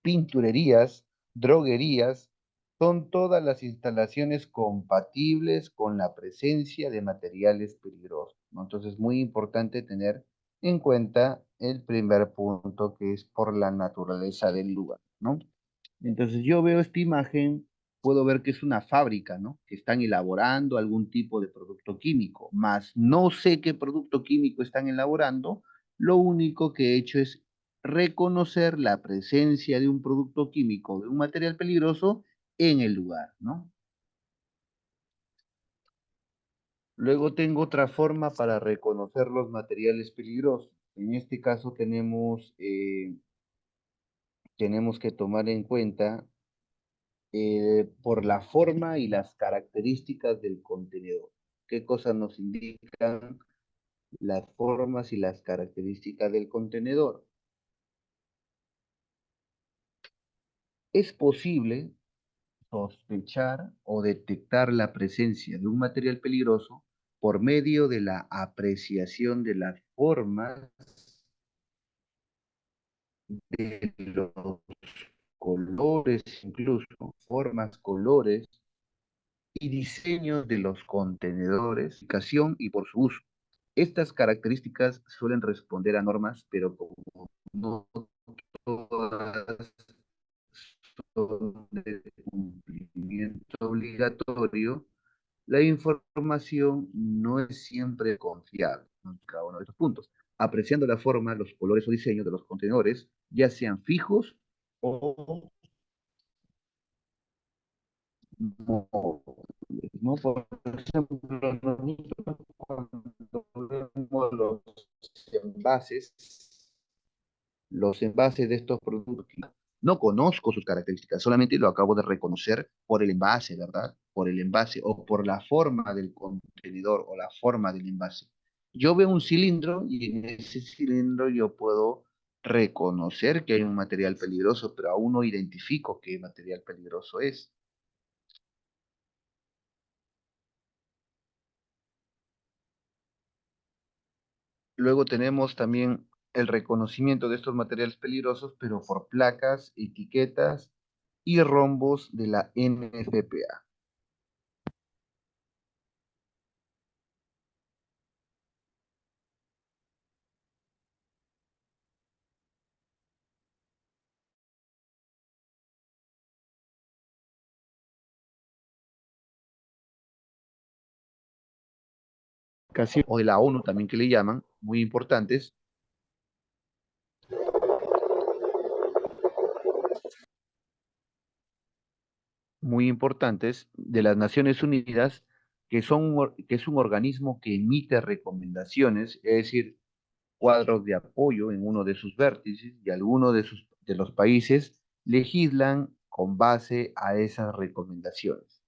Speaker 1: pinturerías, droguerías, son todas las instalaciones compatibles con la presencia de materiales peligrosos, ¿no? Entonces, muy importante tener en cuenta el primer punto, que es por la naturaleza del lugar, ¿no? Entonces yo veo esta imagen, puedo ver que es una fábrica, ¿no? Que están elaborando algún tipo de producto químico, más no sé qué producto químico están elaborando, lo único que he hecho es reconocer la presencia de un producto químico, de un material peligroso en el lugar, ¿no? Luego tengo otra forma para reconocer los materiales peligrosos. En este caso tenemos que tomar en cuenta por la forma y las características del contenedor. ¿Qué cosas nos indican las formas y las características del contenedor? Es posible sospechar o detectar la presencia de un material peligroso por medio de la apreciación de las formas, de los colores, incluso formas, colores y diseños de los contenedores, ubicación y por su uso. Estas características suelen responder a normas, pero como no todas son de cumplimiento obligatorio, la información no es siempre confiable en cada uno de estos puntos, apreciando la forma, los colores o diseños de los contenedores, ya sean fijos o móviles, ¿no? Por ejemplo, nosotros cuando vemos envases, los envases de estos productos, no conozco sus características, solamente lo acabo de reconocer por el envase, ¿verdad? Por el envase o por la forma del contenedor o la forma del envase. Yo veo un cilindro y en ese cilindro yo puedo reconocer que hay un material peligroso, pero aún no identifico qué material peligroso es. Luego tenemos también el reconocimiento de estos materiales peligrosos, pero por placas, etiquetas y rombos de la NFPA. O de la ONU también que le llaman, muy importantes, de las Naciones Unidas, que es un organismo que emite recomendaciones, es decir, cuadros de apoyo en uno de sus vértices y algunos de los países legislan con base a esas recomendaciones.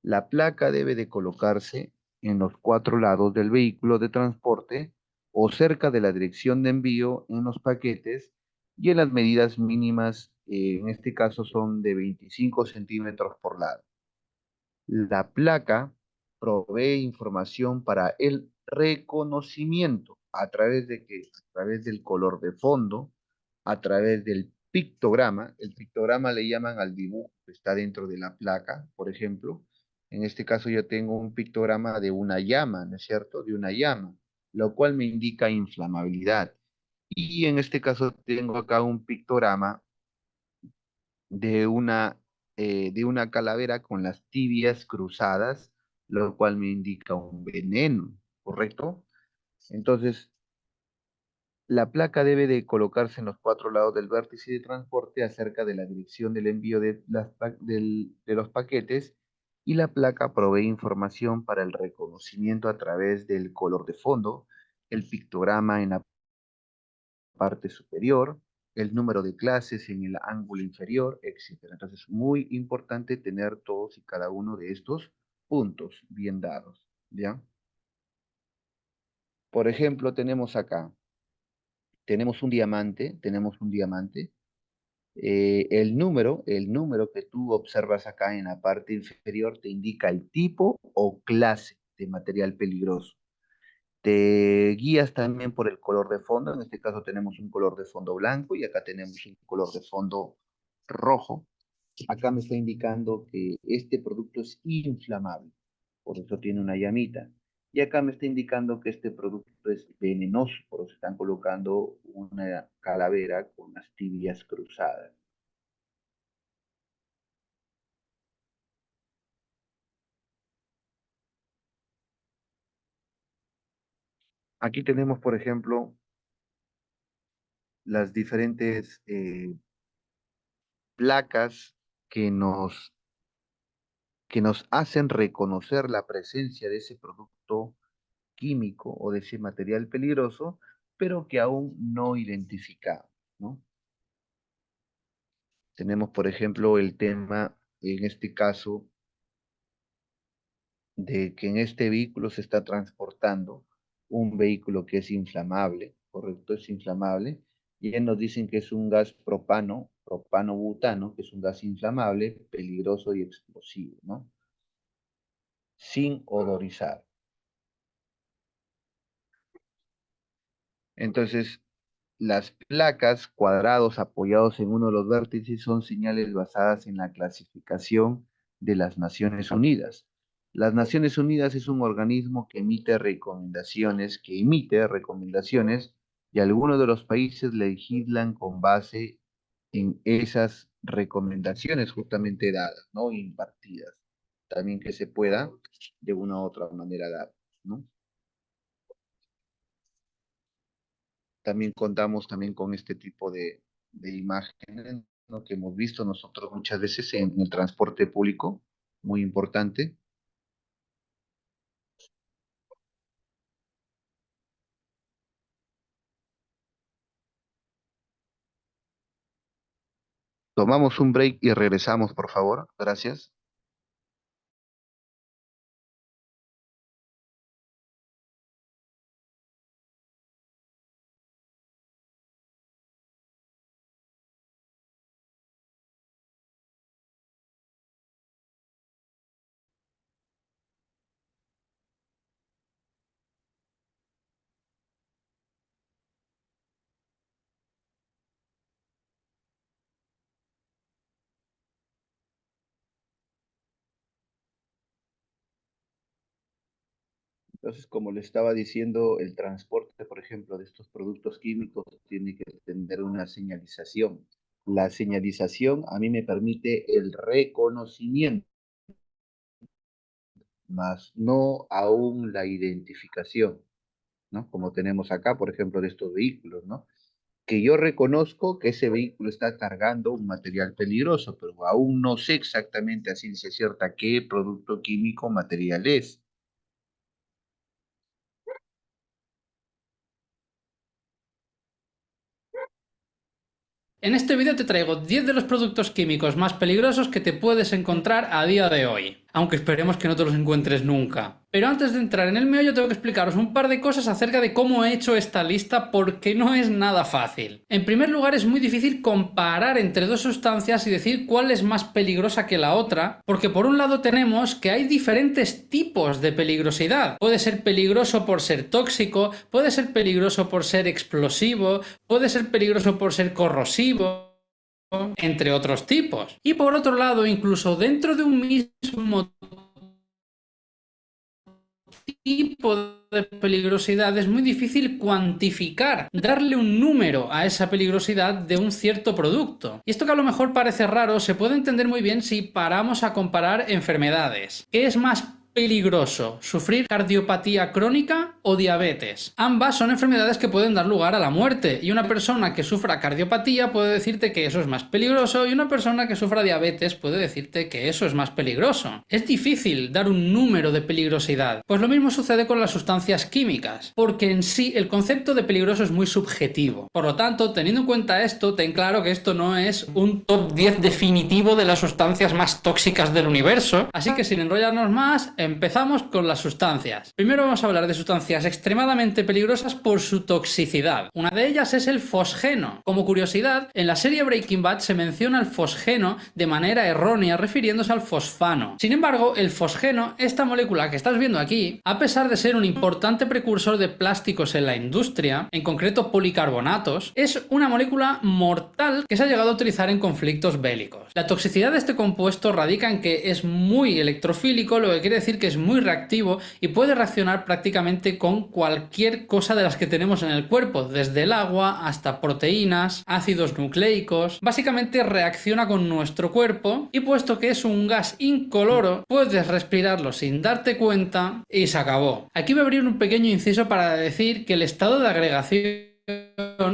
Speaker 1: La placa debe de colocarse en los 4 lados del vehículo de transporte o cerca de la dirección de envío en los paquetes y en las medidas mínimas, en este caso son de 25 centímetros por lado. La placa provee información para el reconocimiento a través de qué, a través del color de fondo, a través del pictograma. El pictograma le llaman al dibujo que está dentro de la placa, por ejemplo. En este caso yo tengo un pictograma de una llama, ¿no es cierto? De una llama, lo cual me indica inflamabilidad. Y en este caso tengo acá un pictograma de de una calavera con las tibias cruzadas, lo cual me indica un veneno, ¿correcto? Entonces, la placa debe de colocarse en los 4 lados del vértice de transporte acerca de la dirección del envío de los paquetes, y la placa provee información para el reconocimiento a través del color de fondo, el pictograma en la parte superior, el número de clases en el ángulo inferior, etc. Entonces, muy importante tener todos y cada uno de estos puntos bien dados, ¿ya? Por ejemplo, tenemos acá, tenemos un diamante, el número que tú observas acá en la parte inferior te indica el tipo o clase de material peligroso. Te guías también por el color de fondo, en este caso tenemos un color de fondo blanco y acá tenemos un color de fondo rojo. Acá me está indicando que este producto es inflamable, por eso tiene una llamita. Y acá me está indicando que este producto es venenoso, por eso están colocando una calavera con las tibias cruzadas. Aquí tenemos, por ejemplo, las diferentes placas que nos hacen reconocer la presencia de ese producto químico o de ese material peligroso, pero que aún no identificamos, ¿no? Tenemos, por ejemplo, el tema, en este caso, de que en este vehículo se está transportando un vehículo que es inflamable, ¿correcto? Es inflamable, y ya nos dicen que es un gas propano-butano, que es un gas inflamable, peligroso y explosivo, ¿no? Sin odorizar. Entonces, las placas cuadrados apoyados en uno de los vértices son señales basadas en la clasificación de las Naciones Unidas. Las Naciones Unidas es un organismo que emite recomendaciones, y algunos de los países legislan con base en esas recomendaciones justamente dadas, ¿no? Impartidas. También que se pueda de una u otra manera dar, ¿no? También contamos también con este tipo de imágenes, ¿no? Que hemos visto nosotros muchas veces en el transporte público, muy importante. Tomamos un break y regresamos, por favor. Gracias. Entonces, como le estaba diciendo, el transporte, por ejemplo, de estos productos químicos tiene que tener una señalización. La señalización a mí me permite el reconocimiento, más no aún la identificación, ¿no? Como tenemos acá, por ejemplo, de estos vehículos, ¿no? Que yo reconozco que ese vehículo está cargando un material peligroso, pero aún no sé exactamente a ciencia cierta qué producto químico o material es.
Speaker 9: En este vídeo te traigo 10 de los productos químicos más peligrosos que te puedes encontrar a día de hoy, aunque esperemos que no te los encuentres nunca. Pero antes de entrar en el meollo tengo que explicaros un par de cosas acerca de cómo he hecho esta lista porque no es nada fácil. En primer lugar, es muy difícil comparar entre dos sustancias y decir cuál es más peligrosa que la otra, porque por un lado tenemos que hay diferentes tipos de peligrosidad. Puede ser peligroso por ser tóxico, puede ser peligroso por ser explosivo, puede ser peligroso por ser corrosivo, entre otros tipos. Y por otro lado, incluso dentro de un mismo tipo de peligrosidad es muy difícil cuantificar, darle un número a esa peligrosidad de un cierto producto. Y esto, que a lo mejor parece raro, se puede entender muy bien si paramos a comparar enfermedades. ¿Qué es más peligroso? ¿Sufrir cardiopatía crónica o diabetes. Ambas son enfermedades que pueden dar lugar a la muerte, y una persona que sufra cardiopatía puede decirte que eso es más peligroso, y una persona que sufra diabetes puede decirte que eso es más peligroso. Es difícil dar un número de peligrosidad. Pues lo mismo sucede con las sustancias químicas, porque en sí el concepto de peligroso es muy subjetivo. Por lo tanto, teniendo en cuenta esto, ten claro que esto no es un top 10 definitivo de las sustancias más tóxicas del universo, así que sin enrollarnos más, empezamos con las sustancias. Primero vamos a hablar de sustancias extremadamente peligrosas por su toxicidad. Una de ellas es el fosgeno. Como curiosidad, en la serie Breaking Bad se menciona el fosgeno de manera errónea refiriéndose al fosfano. Sin embargo, el fosgeno, esta molécula que estás viendo aquí, a pesar de ser un importante precursor de plásticos en la industria, en concreto policarbonatos, es una molécula mortal que se ha llegado a utilizar en conflictos bélicos. La toxicidad de este compuesto radica en que es muy electrofílico, lo que quiere decir que es muy reactivo y puede reaccionar prácticamente con cualquier cosa de las que tenemos en el cuerpo, desde el agua hasta proteínas, ácidos nucleicos. Básicamente reacciona con nuestro cuerpo y puesto que es un gas incoloro, puedes respirarlo sin darte cuenta y se acabó. Aquí voy a abrir un pequeño inciso para decir que el estado de agregación,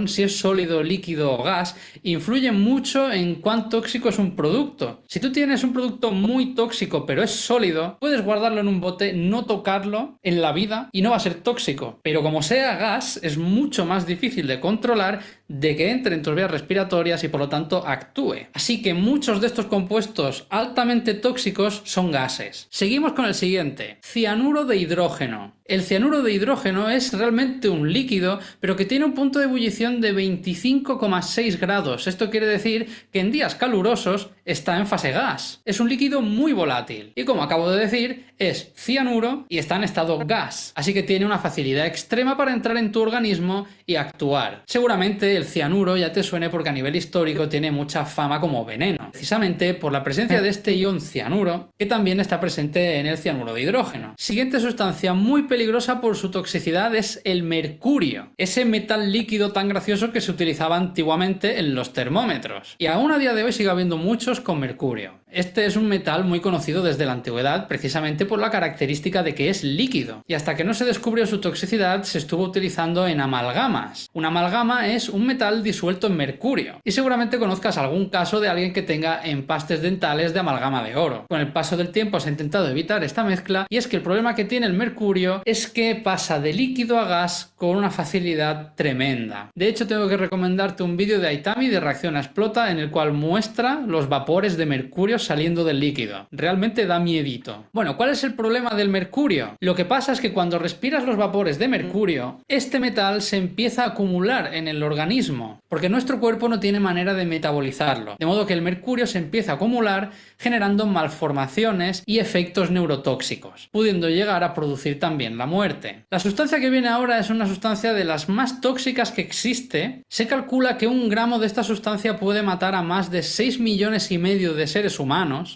Speaker 9: si es sólido, líquido o gas, influye mucho en cuán tóxico es un producto. Si tú tienes un producto muy tóxico pero es sólido, puedes guardarlo en un bote, no tocarlo en la vida y no va a ser tóxico. Pero como sea gas, es mucho más difícil de controlar, de que entre en tus vías respiratorias y por lo tanto actúe. Así que muchos de estos compuestos altamente tóxicos son gases. Seguimos con el siguiente, cianuro de hidrógeno. El cianuro de hidrógeno es realmente un líquido, pero que tiene un punto de ebullición de 25,6 grados. Esto quiere decir que en días calurosos está en fase gas. Es un líquido muy volátil y, como acabo de decir, es cianuro y está en estado gas. Así que tiene una facilidad extrema para entrar en tu organismo y actuar. Seguramente el cianuro ya te suene porque a nivel histórico tiene mucha fama como veneno, precisamente por la presencia de este ion cianuro, que también está presente en el cianuro de hidrógeno. Siguiente sustancia muy peligrosa por su toxicidad es el mercurio, ese metal líquido tan gracioso que se utilizaba antiguamente en los termómetros. Y aún a día de hoy sigue habiendo muchos con mercurio. Este es un metal muy conocido desde la antigüedad precisamente por la característica de que es líquido, y hasta que no se descubrió su toxicidad se estuvo utilizando en amalgamas. Una amalgama es un metal disuelto en mercurio, y seguramente conozcas algún caso de alguien que tenga empastes dentales de amalgama de oro. Con el paso del tiempo se ha intentado evitar esta mezcla, y es que el problema que tiene el mercurio es que pasa de líquido a gas con una facilidad tremenda. De hecho, tengo que recomendarte un vídeo de Aitami de Reacción a Explota en el cual muestra los vapores de mercurio saliendo del líquido. Realmente da miedito. Bueno, ¿cuál es el problema del mercurio? Lo que pasa es que cuando respiras los vapores de mercurio, este metal se empieza a acumular en el organismo, porque nuestro cuerpo no tiene manera de metabolizarlo. De modo que el mercurio se empieza a acumular, generando malformaciones y efectos neurotóxicos, pudiendo llegar a producir también la muerte. La sustancia que viene ahora es una sustancia de las más tóxicas que existe. Se calcula que 1 gramo de esta sustancia puede matar a más de 6,5 millones de seres humanos.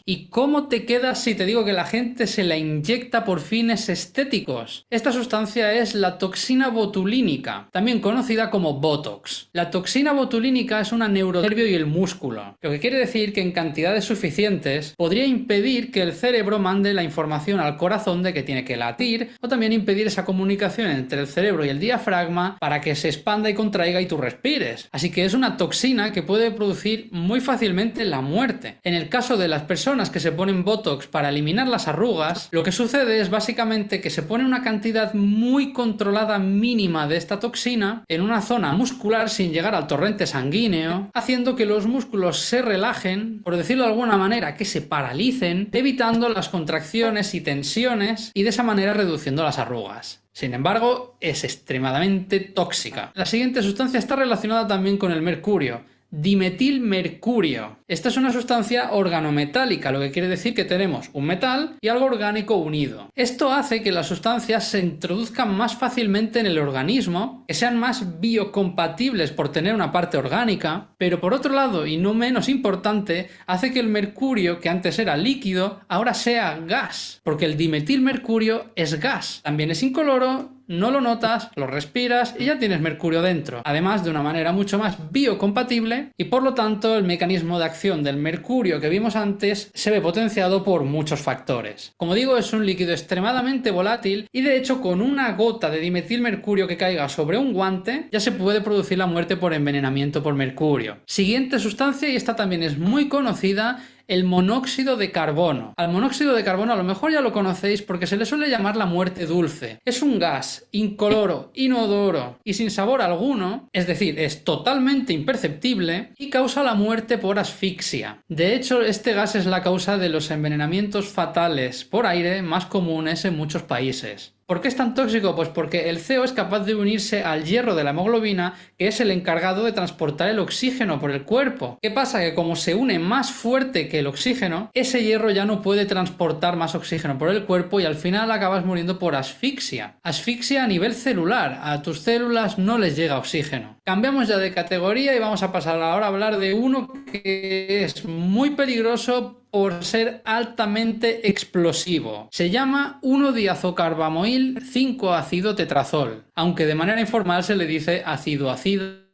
Speaker 9: ¿Y cómo te quedas si te digo que la gente se la inyecta por fines estéticos? Esta sustancia es la toxina botulínica, también conocida como Botox. La toxina botulínica es una neuronervio y el músculo, lo que quiere decir que en cantidades suficientes podría impedir que el cerebro mande la información al corazón de que tiene que latir, o también impedir esa comunicación entre el cerebro y el diafragma para que se expanda y contraiga y tú respires. Así que es una toxina que puede producir muy fácilmente la muerte. En el caso de las personas que se ponen Botox para eliminar las arrugas, lo que sucede es básicamente que se pone una cantidad muy controlada mínima de esta toxina en una zona muscular sin llegar al torrente sanguíneo, haciendo que los músculos se relajen, por decirlo de alguna manera, que se paralicen, evitando las contracciones y tensiones y de esa manera reduciendo las arrugas. Sin embargo, es extremadamente tóxica. La siguiente sustancia está relacionada también con el mercurio. Dimetilmercurio. Esta es una sustancia organometálica, lo que quiere decir que tenemos un metal y algo orgánico unido. Esto hace que las sustancias se introduzcan más fácilmente en el organismo, que sean más biocompatibles por tener una parte orgánica, pero por otro lado, y no menos importante, hace que el mercurio, que antes era líquido, ahora sea gas, porque el dimetilmercurio es gas. También es incoloro no lo notas, lo respiras y ya tienes mercurio dentro. Además, de una manera mucho más biocompatible y por lo tanto el mecanismo de acción del mercurio que vimos antes se ve potenciado por muchos factores. Como digo, es un líquido extremadamente volátil y de hecho con una gota de dimetilmercurio que caiga sobre un guante ya se puede producir la muerte por envenenamiento por mercurio. Siguiente sustancia, y esta también es muy conocida, el monóxido de carbono. Al monóxido de carbono a lo mejor ya lo conocéis porque se le suele llamar la muerte dulce. Es un gas incoloro, inodoro y sin sabor alguno, es decir, es totalmente imperceptible y causa la muerte por asfixia. De hecho, este gas es la causa de los envenenamientos fatales por aire más comunes en muchos países. ¿Por qué es tan tóxico? Pues porque el CO es capaz de unirse al hierro de la hemoglobina, que es el encargado de transportar el oxígeno por el cuerpo. ¿Qué pasa? Que como se une más fuerte que el oxígeno, ese hierro ya no puede transportar más oxígeno por el cuerpo y al final acabas muriendo por asfixia. Asfixia a nivel celular, a tus células no les llega oxígeno. Cambiamos ya de categoría y vamos a pasar ahora a hablar de uno que es muy peligroso por ser altamente explosivo. Se llama 1-diazocarbamoil 5-ácido-tetrazol, aunque de manera informal se le dice ácido-ácido.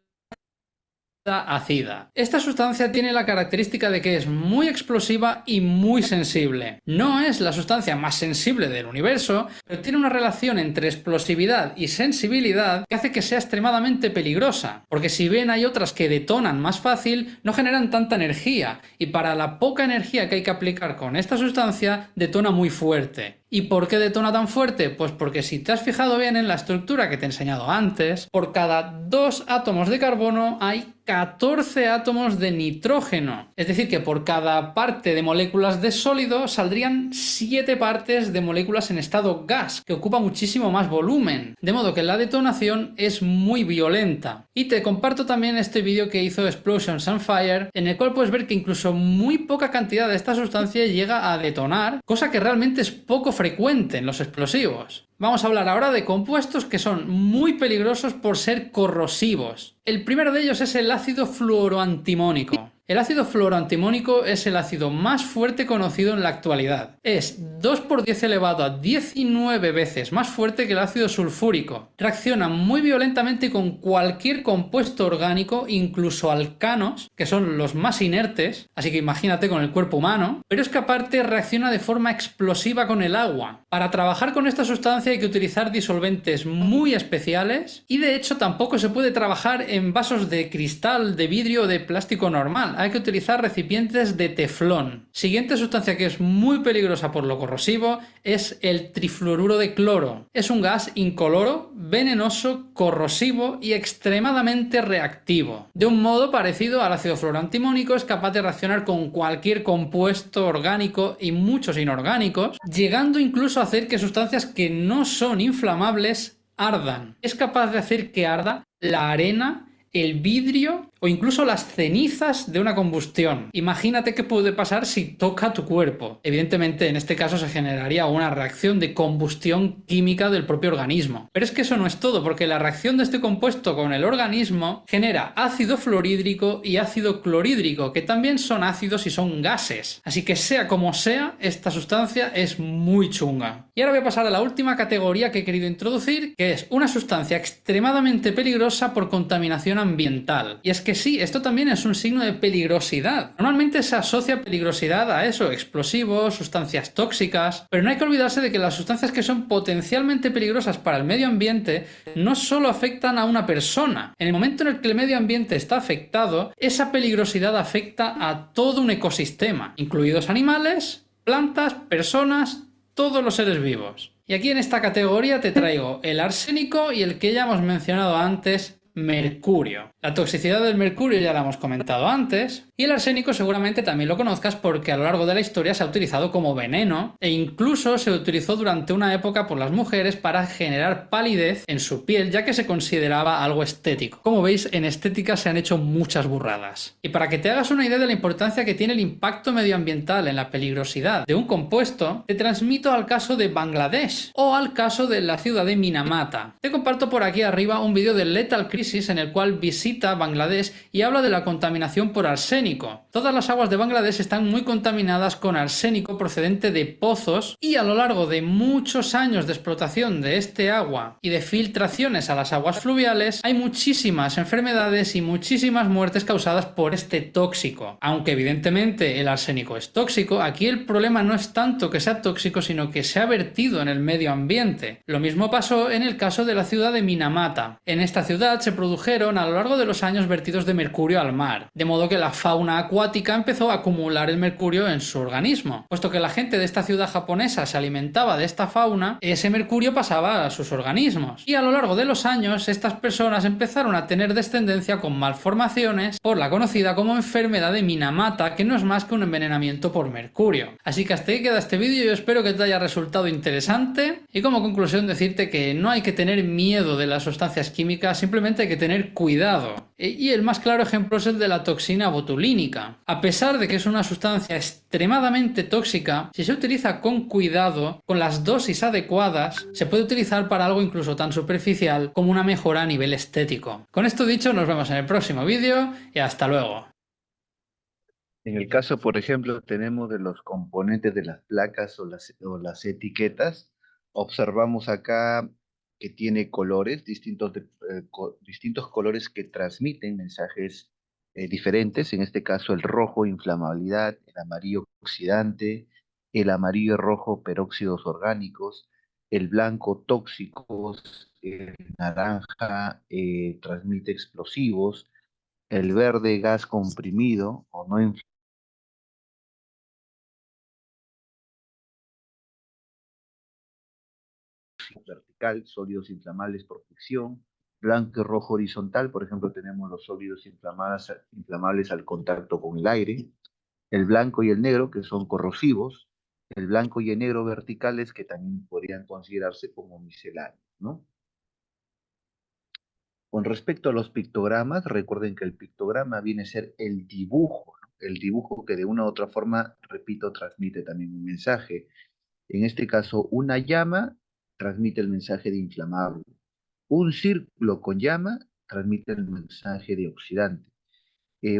Speaker 9: Ácida. Esta sustancia tiene la característica de que es muy explosiva y muy sensible. No es la sustancia más sensible del universo, pero tiene una relación entre explosividad y sensibilidad que hace que sea extremadamente peligrosa, porque si bien hay otras que detonan más fácil, no generan tanta energía, y para la poca energía que hay que aplicar con esta sustancia, detona muy fuerte. ¿Y por qué detona tan fuerte? Pues porque si te has fijado bien en la estructura que te he enseñado antes, por cada 2 átomos de carbono hay 14 átomos de nitrógeno. Es decir, que por cada parte de moléculas de sólido saldrían 7 partes de moléculas en estado gas, que ocupa muchísimo más volumen. De modo que la detonación es muy violenta. Y te comparto también este vídeo que hizo Explosions and Fire, en el cual puedes ver que incluso muy poca cantidad de esta sustancia llega a detonar, cosa que realmente es poco frecuente en los explosivos. Vamos a hablar ahora de compuestos que son muy peligrosos por ser corrosivos. El primero de ellos es el ácido fluoroantimónico. El ácido fluoroantimónico es el ácido más fuerte conocido en la actualidad. Es 2 por 10 elevado a 19 veces más fuerte que el ácido sulfúrico. Reacciona muy violentamente con cualquier compuesto orgánico, incluso alcanos, que son los más inertes, así que imagínate con el cuerpo humano, pero es que aparte reacciona de forma explosiva con el agua. Para trabajar con esta sustancia hay que utilizar disolventes muy especiales y de hecho tampoco se puede trabajar en vasos de cristal, de vidrio o de plástico normal. Hay que utilizar recipientes de teflón. Siguiente sustancia que es muy peligrosa por lo corrosivo es el trifluoruro de cloro. Es un gas incoloro, venenoso, corrosivo y extremadamente reactivo. De un modo parecido al ácido fluoroantimónico, es capaz de reaccionar con cualquier compuesto orgánico y muchos inorgánicos, llegando incluso a hacer que sustancias que no son inflamables ardan. Es capaz de hacer que arda la arena, el vidrio o incluso las cenizas de una combustión. Imagínate qué puede pasar si toca tu cuerpo. Evidentemente, en este caso se generaría una reacción de combustión química del propio organismo. Pero es que eso no es todo, porque la reacción de este compuesto con el organismo genera ácido fluorhídrico y ácido clorhídrico, que también son ácidos y son gases. Así que sea como sea, esta sustancia es muy chunga. Y ahora voy a pasar a la última categoría que he querido introducir, que es una sustancia extremadamente peligrosa por contaminación ambiental. Y es que sí, esto también es un signo de peligrosidad. Normalmente se asocia peligrosidad a eso, explosivos, sustancias tóxicas, pero no hay que olvidarse de que las sustancias que son potencialmente peligrosas para el medio ambiente no solo afectan a una persona. En el momento en el que el medio ambiente está afectado, esa peligrosidad afecta a todo un ecosistema, incluidos animales, plantas, personas, todos los seres vivos. Y aquí en esta categoría te traigo el arsénico y el que ya hemos mencionado antes, mercurio. La toxicidad del mercurio ya la hemos comentado antes, y el arsénico seguramente también lo conozcas porque a lo largo de la historia se ha utilizado como veneno e incluso se utilizó durante una época por las mujeres para generar palidez en su piel, ya que se consideraba algo estético. Como veis, en estética se han hecho muchas burradas. Y para que te hagas una idea de la importancia que tiene el impacto medioambiental en la peligrosidad de un compuesto, te transmito al caso de Bangladesh o al caso de la ciudad de Minamata. Te comparto por aquí arriba un vídeo del Lethal Crisis crisis en el cual visita Bangladesh y habla de la contaminación por arsénico. Todas las aguas de Bangladesh están muy contaminadas con arsénico procedente de pozos y a lo largo de muchos años de explotación de este agua y de filtraciones a las aguas fluviales hay muchísimas enfermedades y muchísimas muertes causadas por este tóxico. Aunque evidentemente el arsénico es tóxico, aquí el problema no es tanto que sea tóxico sino que se ha vertido en el medio ambiente. Lo mismo pasó en el caso de la ciudad de Minamata. En esta ciudad se produjeron a lo largo de los años vertidos de mercurio al mar, de modo que la fauna acuática empezó a acumular el mercurio en su organismo. Puesto que la gente de esta ciudad japonesa se alimentaba de esta fauna, ese mercurio pasaba a sus organismos. Y a lo largo de los años, estas personas empezaron a tener descendencia con malformaciones por la conocida como enfermedad de Minamata, que no es más que un envenenamiento por mercurio. Así que hasta ahí queda este vídeo, yo espero que te haya resultado interesante y como conclusión decirte que no hay que tener miedo de las sustancias químicas, simplemente hay que tener cuidado. Y el más claro ejemplo es el de la toxina botulínica. A pesar de que es una sustancia extremadamente tóxica, si se utiliza con cuidado, con las dosis adecuadas, se puede utilizar para algo incluso tan superficial como una mejora a nivel estético. Con esto dicho, nos vemos en el próximo vídeo y hasta luego.
Speaker 1: En el caso, por ejemplo, tenemos de los componentes de las placas o las etiquetas, observamos acá que tiene colores, distintos colores que transmiten mensajes diferentes. En este caso, el rojo, inflamabilidad; el amarillo, oxidante; el amarillo y rojo, peróxidos orgánicos; el blanco, tóxicos; el naranja, transmite explosivos; el verde, gas comprimido o no vertical; sólidos inflamables por fricción; blanco y rojo horizontal, por ejemplo, tenemos los sólidos inflamables al contacto con el aire; el blanco y el negro, que son corrosivos; el blanco y el negro verticales, que también podrían considerarse como misceláneos, ¿no? Con respecto a los pictogramas, recuerden que el pictograma viene a ser el dibujo, ¿no? El dibujo que de una u otra forma, repito, transmite también un mensaje. En este caso, una llama transmite el mensaje de inflamable. Un círculo con llama transmite el mensaje de oxidante.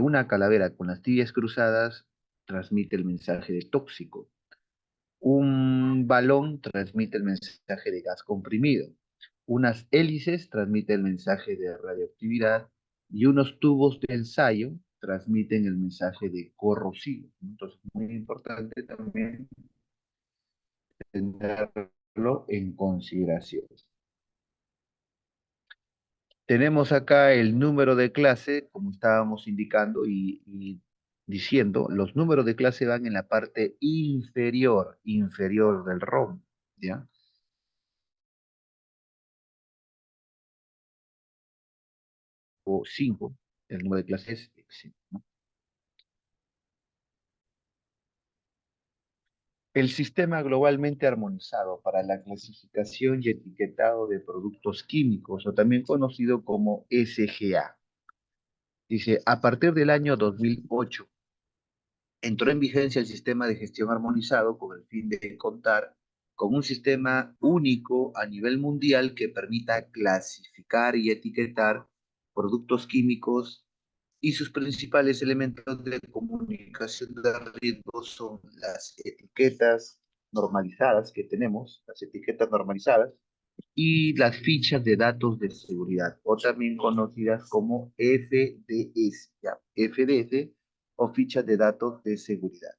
Speaker 1: Una calavera con las tibias cruzadas transmite el mensaje de tóxico. Un balón transmite el mensaje de gas comprimido. Unas hélices transmiten el mensaje de radioactividad y unos tubos de ensayo transmiten el mensaje de corrosivo. Entonces, muy importante también tenerlo en consideración. Tenemos acá el número de clase, como estábamos indicando y diciendo, los números de clase van en la parte inferior del ROM, ¿ya? O 5, el número de clase es 5, ¿no? El sistema globalmente armonizado para la clasificación y etiquetado de productos químicos, o también conocido como SGA. Dice, a partir del año 2008, entró en vigencia el sistema de gestión armonizado con el fin de contar con un sistema único a nivel mundial que permita clasificar y etiquetar productos químicos, y sus principales elementos de comunicación de riesgo son las etiquetas normalizadas que tenemos, las etiquetas normalizadas, y las fichas de datos de seguridad, o también conocidas como FDS, ¿ya? FDS o fichas de datos de seguridad.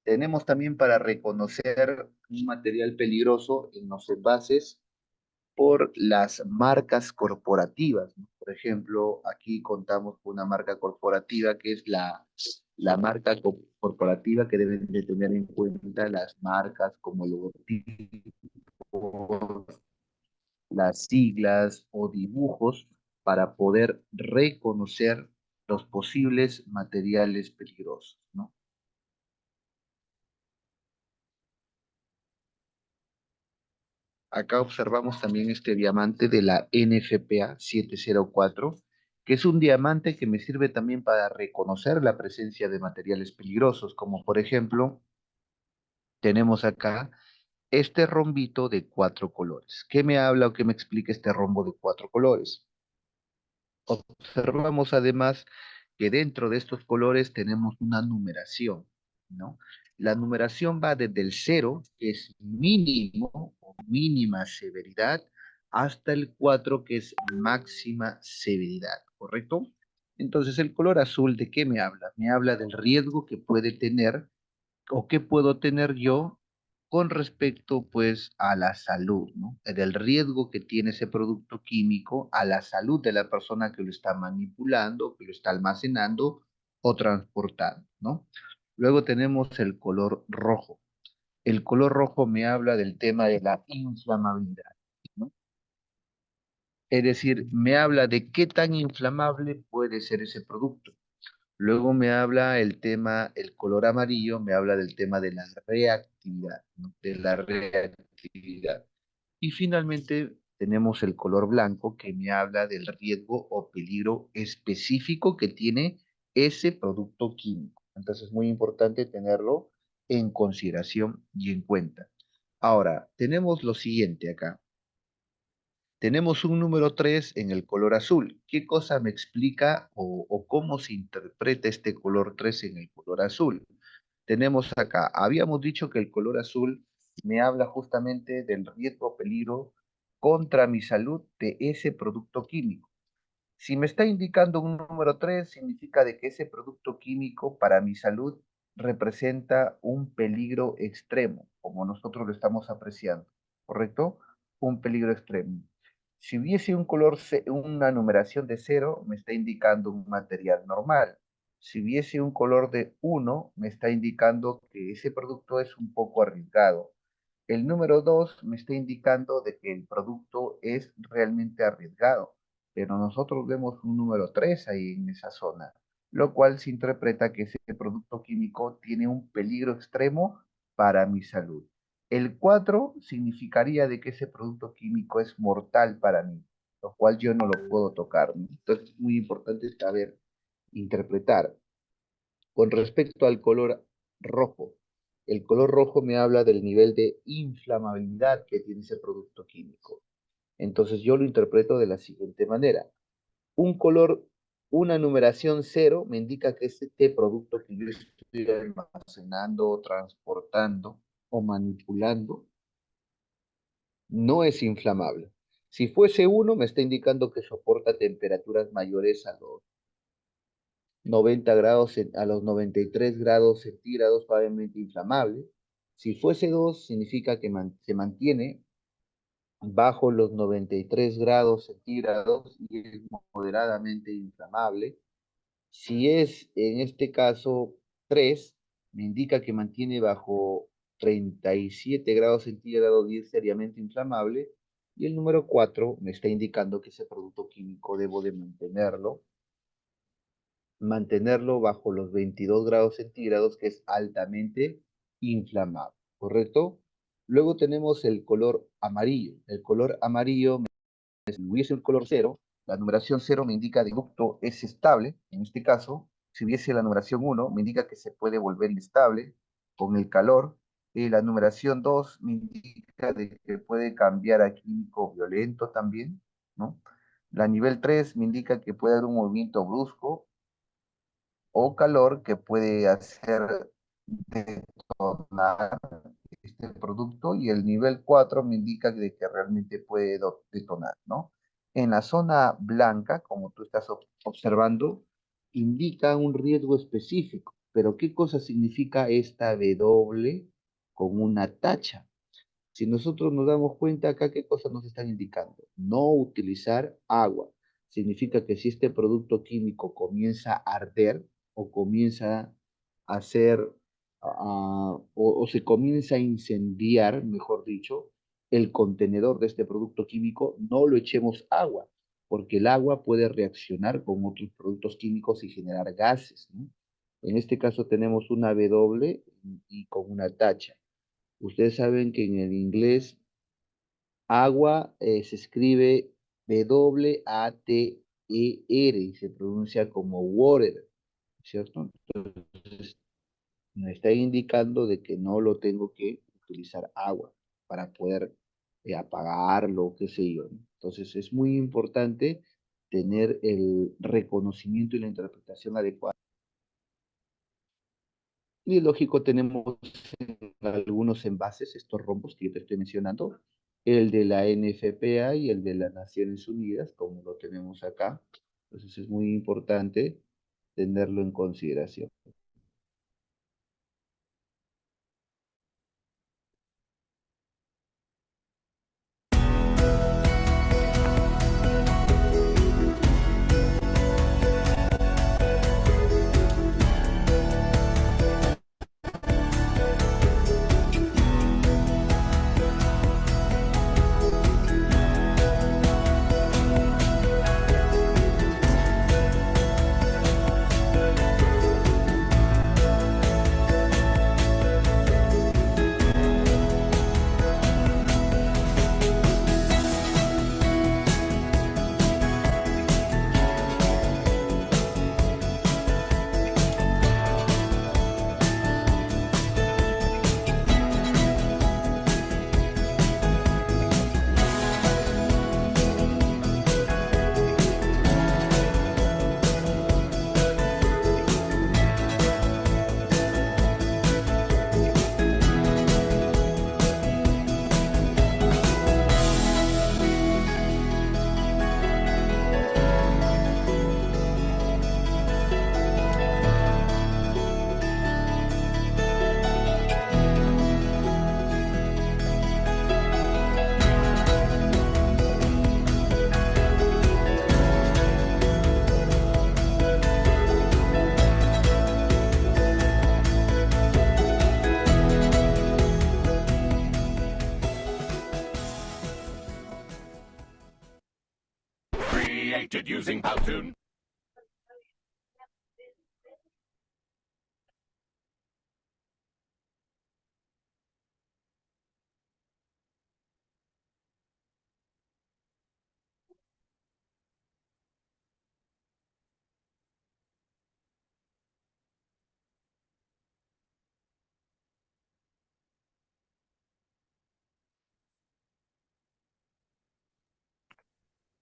Speaker 1: Tenemos también para reconocer un material peligroso en los envases por las marcas corporativas, ¿no? Por ejemplo, aquí contamos con una marca corporativa que es la marca corporativa que deben de tener en cuenta las marcas como logotipos, las siglas o dibujos para poder reconocer los posibles materiales peligrosos, ¿no? Acá observamos también este diamante de la NFPA 704, que es un diamante que me sirve también para reconocer la presencia de materiales peligrosos, como por ejemplo, tenemos acá este rombito de 4 colores. ¿Qué me habla o qué me explica este rombo de 4 colores? Observamos además que dentro de estos colores tenemos una numeración, ¿no? La numeración va desde el 0, que es mínimo o mínima severidad, hasta el 4, que es máxima severidad, ¿correcto? Entonces, el color azul, ¿de qué me habla? Me habla del riesgo que puede tener o qué puedo tener yo con respecto pues a la salud, ¿no? Del riesgo que tiene ese producto químico a la salud de la persona que lo está manipulando, que lo está almacenando o transportando, ¿no? Luego tenemos el color rojo. El color rojo me habla del tema de la inflamabilidad, ¿no? Es decir, me habla de qué tan inflamable puede ser ese producto. Luego me habla el tema, el color amarillo, me habla del tema de la reactividad, ¿no? De la reactividad. Y finalmente tenemos el color blanco que me habla del riesgo o peligro específico que tiene ese producto químico. Entonces es muy importante tenerlo en consideración y en cuenta. Ahora, tenemos lo siguiente acá. Tenemos un número 3 en el color azul. ¿Qué cosa me explica o cómo se interpreta este color 3 en el color azul? Tenemos acá, habíamos dicho que el color azul me habla justamente del riesgo o peligro contra mi salud de ese producto químico. Si me está indicando un número 3, significa de que ese producto químico para mi salud representa un peligro extremo, como nosotros lo estamos apreciando, ¿correcto? Un peligro extremo. Si hubiese un color, una numeración de 0, me está indicando un material normal. Si hubiese un color de 1, me está indicando que ese producto es un poco arriesgado. El número 2 me está indicando de que el producto es realmente arriesgado, pero nosotros vemos un número 3 ahí en esa zona, lo cual se interpreta que ese producto químico tiene un peligro extremo para mi salud. El 4 significaría de que ese producto químico es mortal para mí, lo cual yo no lo puedo tocar, ¿no? Entonces es muy importante saber interpretar. Con respecto al color rojo, el color rojo me habla del nivel de inflamabilidad que tiene ese producto químico. Entonces yo lo interpreto de la siguiente manera. Un color, una numeración 0 me indica que este producto que yo estoy almacenando, transportando o manipulando no es inflamable. Si fuese 1, me está indicando que soporta temperaturas mayores a los 90 grados, a los 93 grados centígrados, suavemente inflamable. Si fuese 2, significa que se mantiene bajo los 93 grados centígrados y es moderadamente inflamable. Si es, en este caso, 3, me indica que mantiene bajo 37 grados centígrados y es seriamente inflamable. Y el número 4 me está indicando que ese producto químico debo de mantenerlo bajo los 22 grados centígrados, que es altamente inflamable, ¿correcto? Luego tenemos el color amarillo. El color amarillo, si hubiese un color 0, la numeración 0 me indica que el producto es estable. En este caso, si hubiese la numeración 1, me indica que se puede volver inestable con el calor. Y la numeración 2 me indica de que puede cambiar a químico violento también, ¿no? La nivel 3 me indica que puede haber un movimiento brusco o calor que puede hacer detonar este producto, y el nivel 4 me indica de que realmente puede detonar, ¿no? En la zona blanca, como tú estás observando, indica un riesgo específico, pero ¿qué cosa significa esta W con una tacha? Si nosotros nos damos cuenta acá, ¿qué cosas nos están indicando? No utilizar agua. Significa que si este producto químico comienza a arder o comienza a hacer, o se comienza a incendiar, mejor dicho, el contenedor de este producto químico, no lo echemos agua, porque el agua puede reaccionar con otros productos químicos y generar gases, ¿no? En este caso tenemos una W y con una tacha. Ustedes saben que en el inglés agua se escribe W-A-T-E-R y se pronuncia como water, ¿cierto? Entonces me está indicando de que no lo tengo que utilizar agua. para poder apagarlo, qué sé yo, ¿no? Entonces es muy importante tener el reconocimiento y la interpretación adecuada. Y lógico, tenemos algunos envases, estos rombos que yo te estoy mencionando, el de la NFPA y el de las Naciones Unidas, como lo tenemos acá. Entonces es muy importante tenerlo en consideración.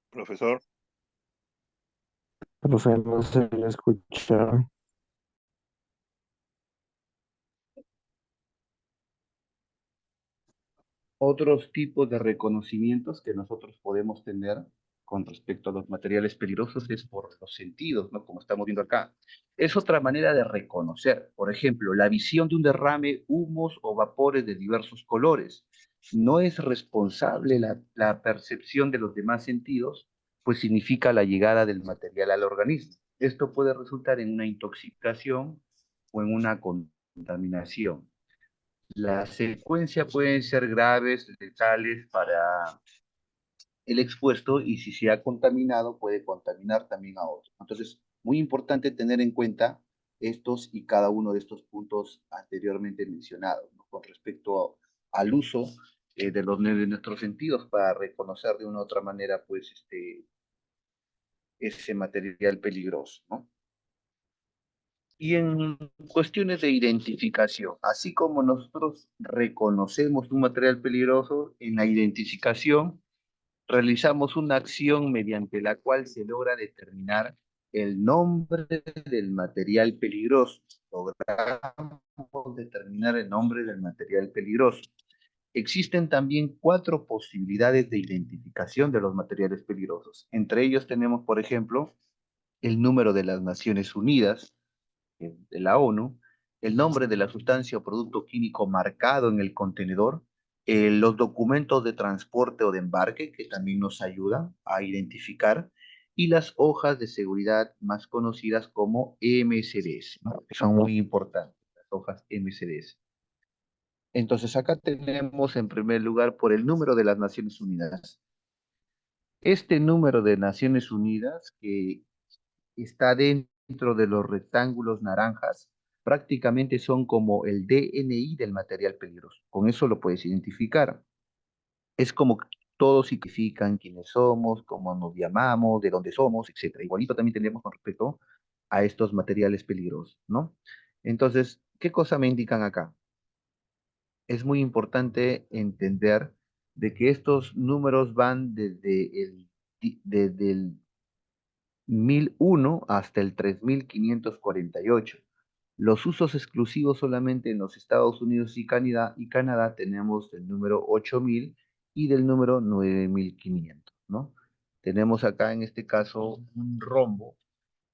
Speaker 10: Profesor,
Speaker 4: Profe, no se le escucha.
Speaker 1: Otros tipos de reconocimientos que nosotros podemos tener con respecto a los materiales peligrosos es por los sentidos, ¿no? Como estamos viendo acá. Es otra manera de reconocer, por ejemplo, la visión de un derrame, humos o vapores de diversos colores. No es responsable la percepción de los demás sentidos, pues significa la llegada del material al organismo. Esto puede resultar en una intoxicación o en una contaminación. La secuencia pueden ser graves, letales para el expuesto y si se ha contaminado puede contaminar también a otros. Entonces, muy importante tener en cuenta estos y cada uno de estos puntos anteriormente mencionados, ¿no? Con respecto al uso de nuestros sentidos para reconocer de una u otra manera pues ese material peligroso, ¿no? Y en cuestiones de identificación, así como nosotros reconocemos un material peligroso, en la identificación realizamos una acción mediante la cual se logra determinar el nombre del material peligroso. Logramos determinar el nombre del material peligroso. Existen también 4 posibilidades de identificación de los materiales peligrosos. Entre ellos tenemos, por ejemplo, el número de las Naciones Unidas, de la ONU, el nombre de la sustancia o producto químico marcado en el contenedor, los documentos de transporte o de embarque, que también nos ayudan a identificar, y las hojas de seguridad más conocidas como MSDS, ¿no? Que son muy importantes, las hojas MSDS. Entonces acá tenemos en primer lugar por el número de las Naciones Unidas. Este número de Naciones Unidas que está dentro de los rectángulos naranjas, prácticamente son como el DNI del material peligroso. Con eso lo puedes identificar. Es como que todos significan quiénes somos, cómo nos llamamos, de dónde somos, etcétera. Igualito también tenemos con respecto a estos materiales peligrosos, ¿no? Entonces, ¿qué cosa me indican acá? es muy importante entender de que estos números van desde el 1001 hasta el 3548. Los usos exclusivos solamente en los Estados Unidos y Canadá tenemos del número 8000 y del número 9500, ¿no? Tenemos acá en este caso un rombo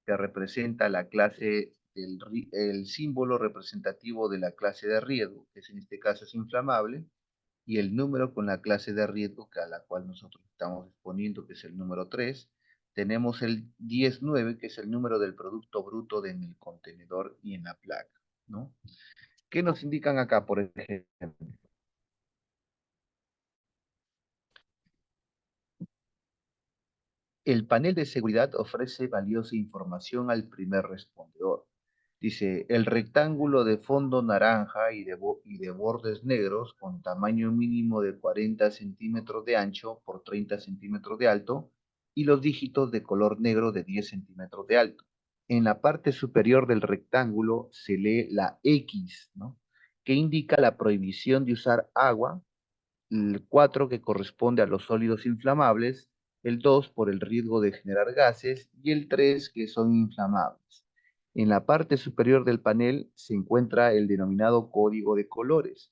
Speaker 1: que representa la clase, el símbolo representativo de la clase de riesgo, que en este caso es inflamable, y el número con la clase de riesgo que a la cual nosotros estamos exponiendo, que es el número 3. Tenemos el 19, que es el número del producto bruto en el contenedor y en la placa, ¿no? ¿Qué nos indican acá, por ejemplo? El panel de seguridad ofrece valiosa información al primer respondedor. Dice, el rectángulo de fondo naranja y de bordes negros con tamaño mínimo de 40 centímetros de ancho por 30 centímetros de alto y los dígitos de color negro de 10 centímetros de alto. En la parte superior del rectángulo se lee la X, ¿no? Que indica la prohibición de usar agua, el 4 que corresponde a los sólidos inflamables, el 2 por el riesgo de generar gases y el 3 que son inflamables. En la parte superior del panel se encuentra el denominado código de colores.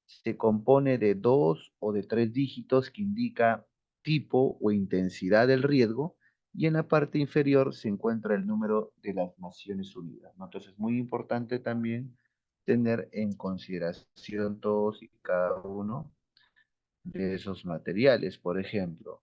Speaker 1: Se compone de 2 o de 3 dígitos que indica tipo o intensidad del riesgo y en la parte inferior se encuentra el número de las Naciones Unidas, ¿no? Entonces es muy importante también tener en consideración todos y cada uno de esos materiales. Por ejemplo,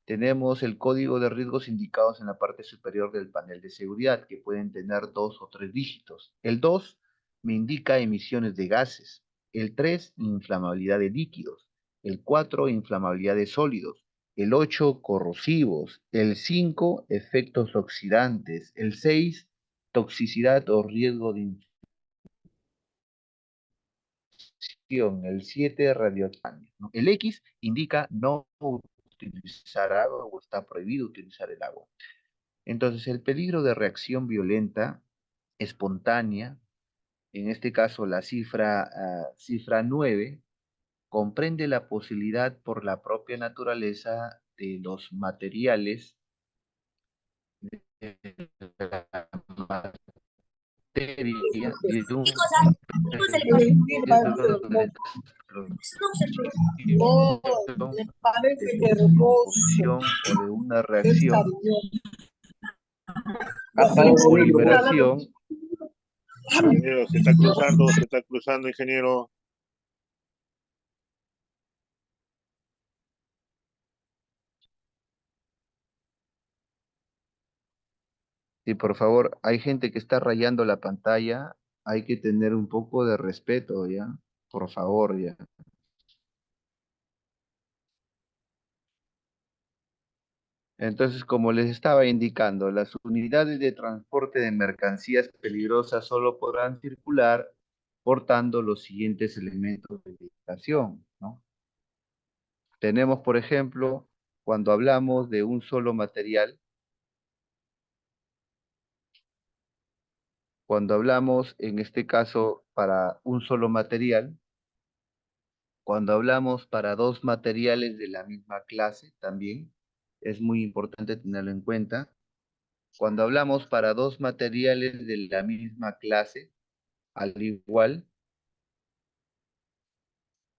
Speaker 1: tenemos el código de riesgos indicados en la parte superior del panel de seguridad, que pueden tener 2 o 3 dígitos. El 2 me indica emisiones de gases. El 3, inflamabilidad de líquidos. El 4, inflamabilidad de sólidos. El 8, corrosivos. El 5, efectos oxidantes. El 6, toxicidad o riesgo de el 7 radioactivo, ¿no? El X indica no utilizar agua o está prohibido utilizar el agua. Entonces, el peligro de reacción violenta, espontánea, en este caso la cifra 9, comprende la posibilidad por la propia naturaleza de los materiales de la materia de un peligro de descomposición o de una reacción por liberación.
Speaker 10: Ingeniero, se está cruzando, ingeniero.
Speaker 1: Sí, por favor, hay gente que está rayando la pantalla, hay que tener un poco de respeto, ¿ya? Por favor, ya. Entonces, como les estaba indicando, las unidades de transporte de mercancías peligrosas solo podrán circular portando los siguientes elementos de identificación, ¿no? Tenemos, por ejemplo, cuando hablamos de un solo material, cuando hablamos, en este caso, para un solo material, cuando hablamos para dos materiales de la misma clase, también es muy importante tenerlo en cuenta. Cuando hablamos para dos materiales de la misma clase, al igual,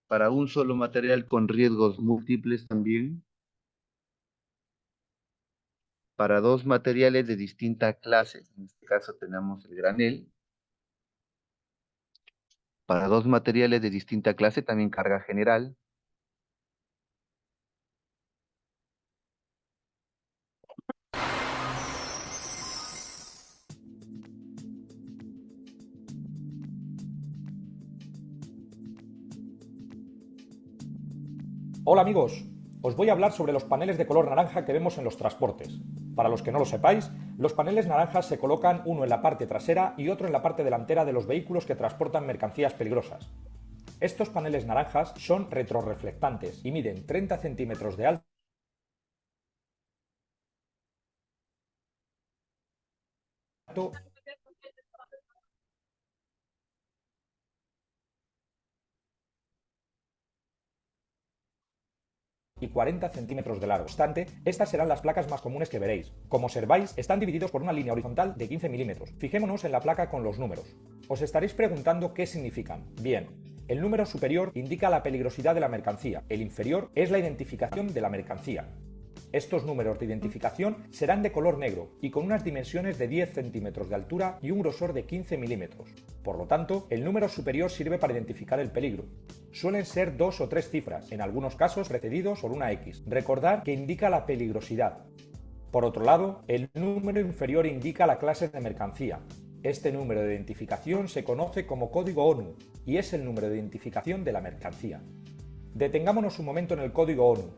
Speaker 1: para un solo material con riesgos múltiples también, para dos materiales de distinta clase, en este caso tenemos el granel, para dos materiales de distinta clase también carga general.
Speaker 11: Hola amigos, os voy a hablar sobre los paneles de color naranja que vemos en los transportes. Para los que no lo sepáis, los paneles naranjas se colocan uno en la parte trasera y otro en la parte delantera de los vehículos que transportan mercancías peligrosas. Estos paneles naranjas son retrorreflectantes y miden 30 centímetros de alto y 40 centímetros de largo. No obstante, estas serán las placas más comunes que veréis. Como observáis, están divididos por una línea horizontal de 15 milímetros. Fijémonos en la placa con los números. Os estaréis preguntando qué significan. Bien, el número superior indica la peligrosidad de la mercancía, el inferior es la identificación de la mercancía. Estos números de identificación serán de color negro y con unas dimensiones de 10 centímetros de altura y un grosor de 15 milímetros. Por lo tanto, el número superior sirve para identificar el peligro. Suelen ser 2 o 3 cifras, en algunos casos precedidos por una X. Recordad que indica la peligrosidad. Por otro lado, el número inferior indica la clase de mercancía. Este número de identificación se conoce como código ONU y es el número de identificación de la mercancía. Detengámonos un momento en el código ONU.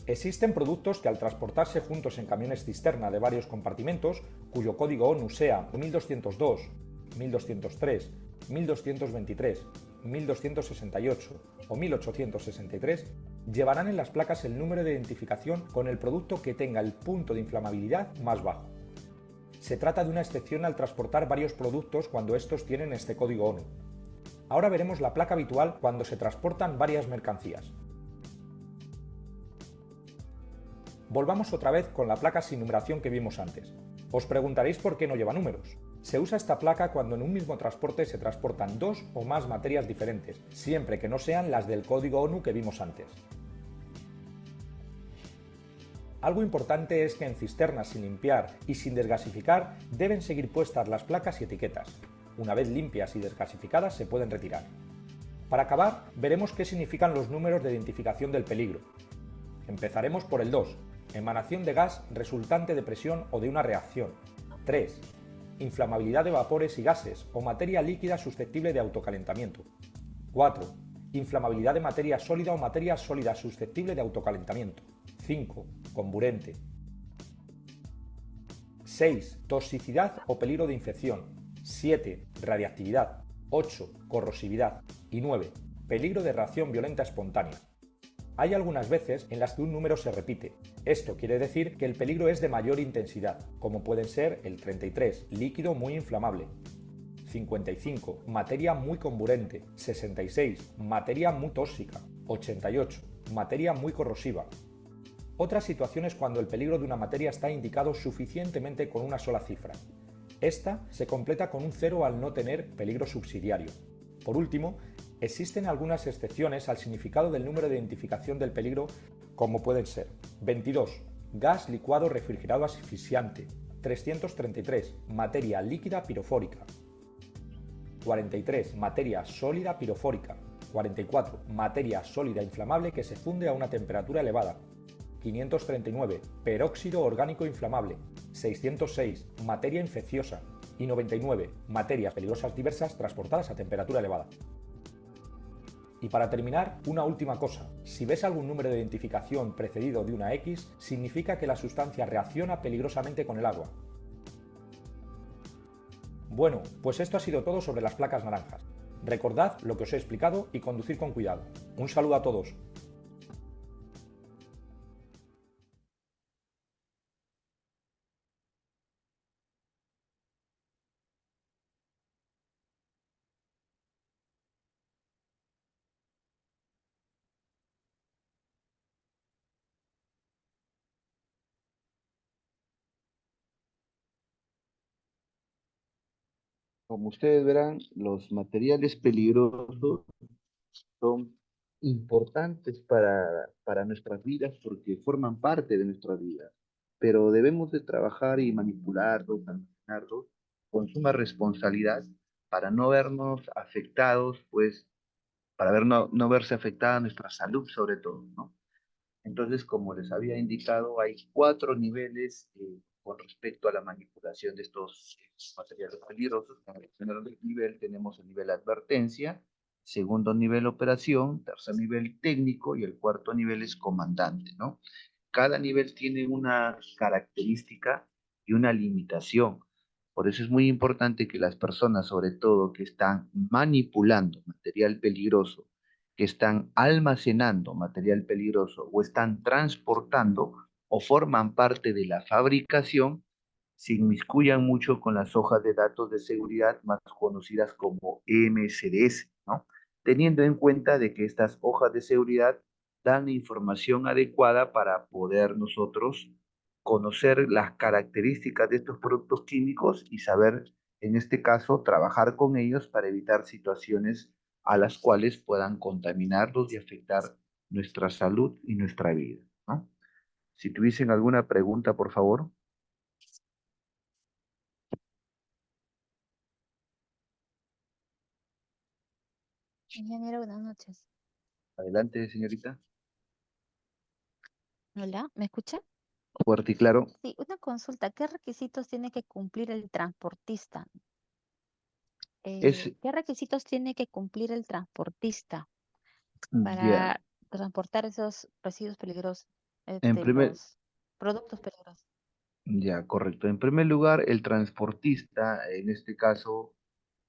Speaker 11: Existen productos que al transportarse juntos en camiones cisterna de varios compartimentos, cuyo código ONU sea 1202, 1203, 1223, 1268 o 1863, llevarán en las placas el número de identificación con el producto que tenga el punto de inflamabilidad más bajo. Se trata de una excepción al transportar varios productos cuando estos tienen este código ONU. Ahora veremos la placa habitual cuando se transportan varias mercancías. Volvamos otra vez con la placa sin numeración que vimos antes. Os preguntaréis por qué no lleva números. Se usa esta placa cuando en un mismo transporte se transportan dos o más materias diferentes, siempre que no sean las del código ONU que vimos antes. Algo importante es que en cisternas sin limpiar y sin desgasificar deben seguir puestas las placas y etiquetas. Una vez limpias y desgasificadas se pueden retirar. Para acabar, veremos qué significan los números de identificación del peligro. Empezaremos por el 2, emanación de gas resultante de presión o de una reacción. 3. Inflamabilidad de vapores y gases o materia líquida susceptible de autocalentamiento. 4. Inflamabilidad de materia sólida o materia sólida susceptible de autocalentamiento. 5. Comburente. 6. Toxicidad o peligro de infección. 7. Radiactividad. 8. Corrosividad. Y 9. Peligro de reacción violenta espontánea. Hay algunas veces en las que un número se repite. Esto quiere decir que el peligro es de mayor intensidad, como pueden ser el 33, líquido muy inflamable, 55, materia muy comburente, 66, materia muy tóxica, 88, materia muy corrosiva. Otra situación es cuando el peligro de una materia está indicado suficientemente con una sola cifra. Esta se completa con un 0 al no tener peligro subsidiario. Por último, existen algunas excepciones al significado del número de identificación del peligro, como pueden ser 22, gas licuado refrigerado asfixiante, 333, materia líquida pirofórica, 43, materia sólida pirofórica, 44, materia sólida inflamable que se funde a una temperatura elevada, 539, peróxido orgánico inflamable, 606, materia infecciosa y 99, materias peligrosas diversas transportadas a temperatura elevada. Y para terminar, una última cosa. Si ves algún número de identificación precedido de una X, significa que la sustancia reacciona peligrosamente con el agua. Bueno, pues esto ha sido todo sobre las placas naranjas. Recordad lo que os he explicado y conducir con cuidado. Un saludo a todos.
Speaker 1: Como ustedes verán, los materiales peligrosos son importantes para nuestras vidas porque forman parte de nuestras vidas, pero debemos de trabajar y manipularlos, almacenarlos con suma responsabilidad para no vernos afectados, pues, para no verse afectada nuestra salud sobre todo, ¿no? Entonces, como les había indicado, hay 4 niveles con respecto a la manipulación de estos materiales peligrosos. En el primer nivel tenemos el nivel advertencia, segundo nivel operación, tercer nivel técnico y el cuarto nivel es comandante, ¿no? Cada nivel tiene una característica y una limitación. Por eso es muy importante que las personas, sobre todo que están manipulando material peligroso, que están almacenando material peligroso o están transportando o forman parte de la fabricación, se inmiscuyan mucho con las hojas de datos de seguridad más conocidas como MSDS, ¿no? Teniendo en cuenta de que estas hojas de seguridad dan información adecuada para poder nosotros conocer las características de estos productos químicos y saber, en este caso, trabajar con ellos para evitar situaciones a las cuales puedan contaminarlos y afectar nuestra salud y nuestra vida, ¿no? Si tuviesen alguna pregunta, por favor.
Speaker 12: Ingeniero, buenas noches.
Speaker 1: Adelante, señorita.
Speaker 12: Hola, ¿me escucha?
Speaker 1: Fuerte y claro.
Speaker 12: Sí, una consulta. ¿Qué requisitos tiene que cumplir el transportista?
Speaker 1: Es
Speaker 12: ¿Qué requisitos tiene que cumplir el transportista
Speaker 1: ya.
Speaker 12: para transportar esos residuos peligrosos,
Speaker 1: En primer,
Speaker 12: los productos peligrosos?
Speaker 1: ya, correcto. En primer lugar, el transportista, en este caso,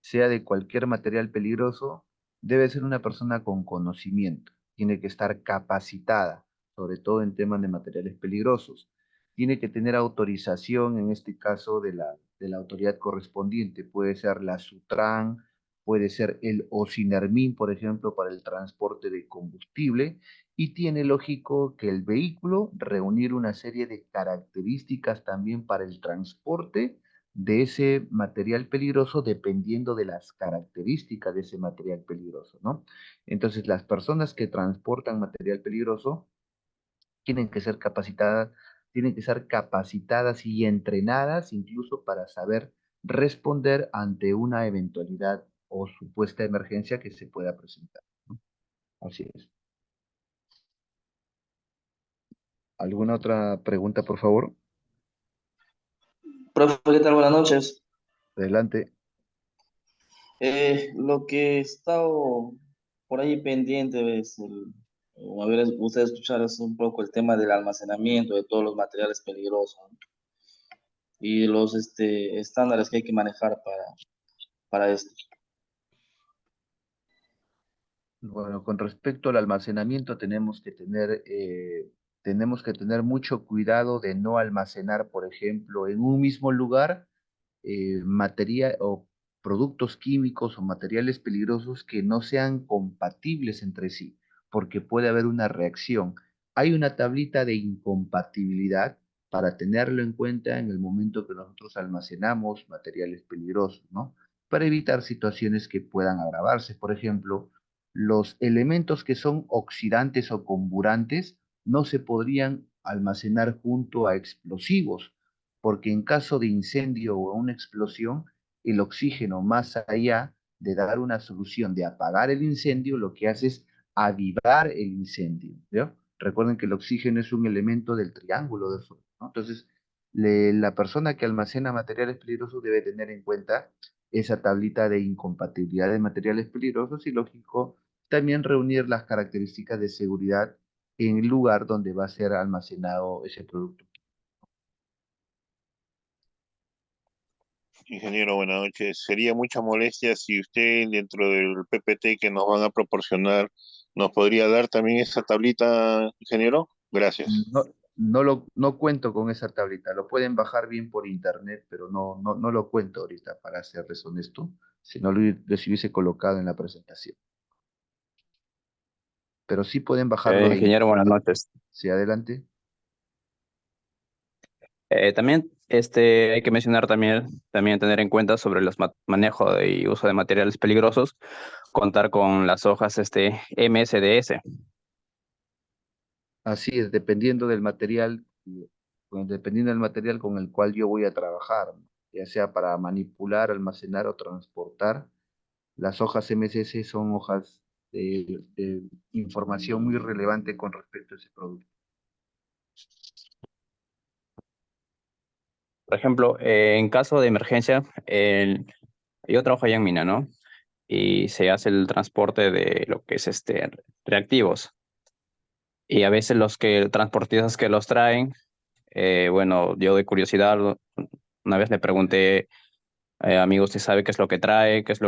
Speaker 1: sea de cualquier material peligroso, debe ser una persona con conocimiento, tiene que estar capacitada, sobre todo en temas de materiales peligrosos. Tiene que tener autorización, en este caso, de la autoridad correspondiente. Puede ser la SUTRAN, puede ser el OSINERMIN, por ejemplo, para el transporte de combustible, y tiene lógico que el vehículo reunir una serie de características también para el transporte de ese material peligroso dependiendo de las características de ese material peligroso, ¿no? Entonces, las personas que transportan material peligroso tienen que ser capacitadas, tienen que ser capacitadas y entrenadas incluso para saber responder ante una eventualidad o supuesta emergencia que se pueda presentar, ¿no? Así es. ¿Alguna otra pregunta, por favor?
Speaker 13: Profe, ¿qué tal? Buenas noches.
Speaker 1: Adelante.
Speaker 13: Lo que he estado por ahí pendiente es o haber ustedes escuchar es un poco el tema del almacenamiento de todos los materiales peligrosos, ¿no? Y los estándares que hay que manejar para esto.
Speaker 1: Bueno, con respecto al almacenamiento tenemos que tener mucho cuidado de no almacenar, por ejemplo, en un mismo lugar materia o productos químicos o materiales peligrosos que no sean compatibles entre sí, porque puede haber una reacción. Hay una tablita de incompatibilidad para tenerlo en cuenta en el momento que nosotros almacenamos materiales peligrosos, ¿no? Para evitar situaciones que puedan agravarse. Por ejemplo, los elementos que son oxidantes o comburantes no se podrían almacenar junto a explosivos, porque en caso de incendio o una explosión, el oxígeno, más allá de dar una solución de apagar el incendio, lo que hace es avivar el incendio, ¿no? Recuerden que el oxígeno es un elemento del triángulo de fuego, ¿no? Entonces, la persona que almacena materiales peligrosos debe tener en cuenta esa tablita de incompatibilidad de materiales peligrosos y, lógico, también reunir las características de seguridad en el lugar donde va a ser almacenado ese producto.
Speaker 10: Ingeniero, buenas noches. Sería mucha molestia si usted dentro del PPT que nos van a proporcionar nos podría dar también esa tablita, ingeniero. Gracias.
Speaker 1: No cuento con esa tablita, lo pueden bajar bien por internet, pero no lo cuento ahorita, para serles honesto, si no les hubiese colocado en la presentación. Pero sí pueden bajarlo de
Speaker 14: Ingeniero, buenas
Speaker 1: internet.
Speaker 14: noches.
Speaker 1: Sí, adelante.
Speaker 14: También hay que mencionar también tener en cuenta sobre los manejo y uso de materiales peligrosos, contar con las hojas MSDS.
Speaker 1: Así es, dependiendo del material con el cual yo voy a trabajar, ¿no? Ya sea para manipular, almacenar o transportar. Las hojas MSS son hojas de información muy relevante con respecto a ese producto.
Speaker 14: Por ejemplo, en caso de emergencia, yo trabajo allá en mina, ¿no? Y se hace el transporte de lo que es reactivos. Y a veces los transportistas que los traen, bueno, yo de curiosidad, una vez le pregunté, amigo, ¿usted sabe qué es lo que trae? ¿Qué es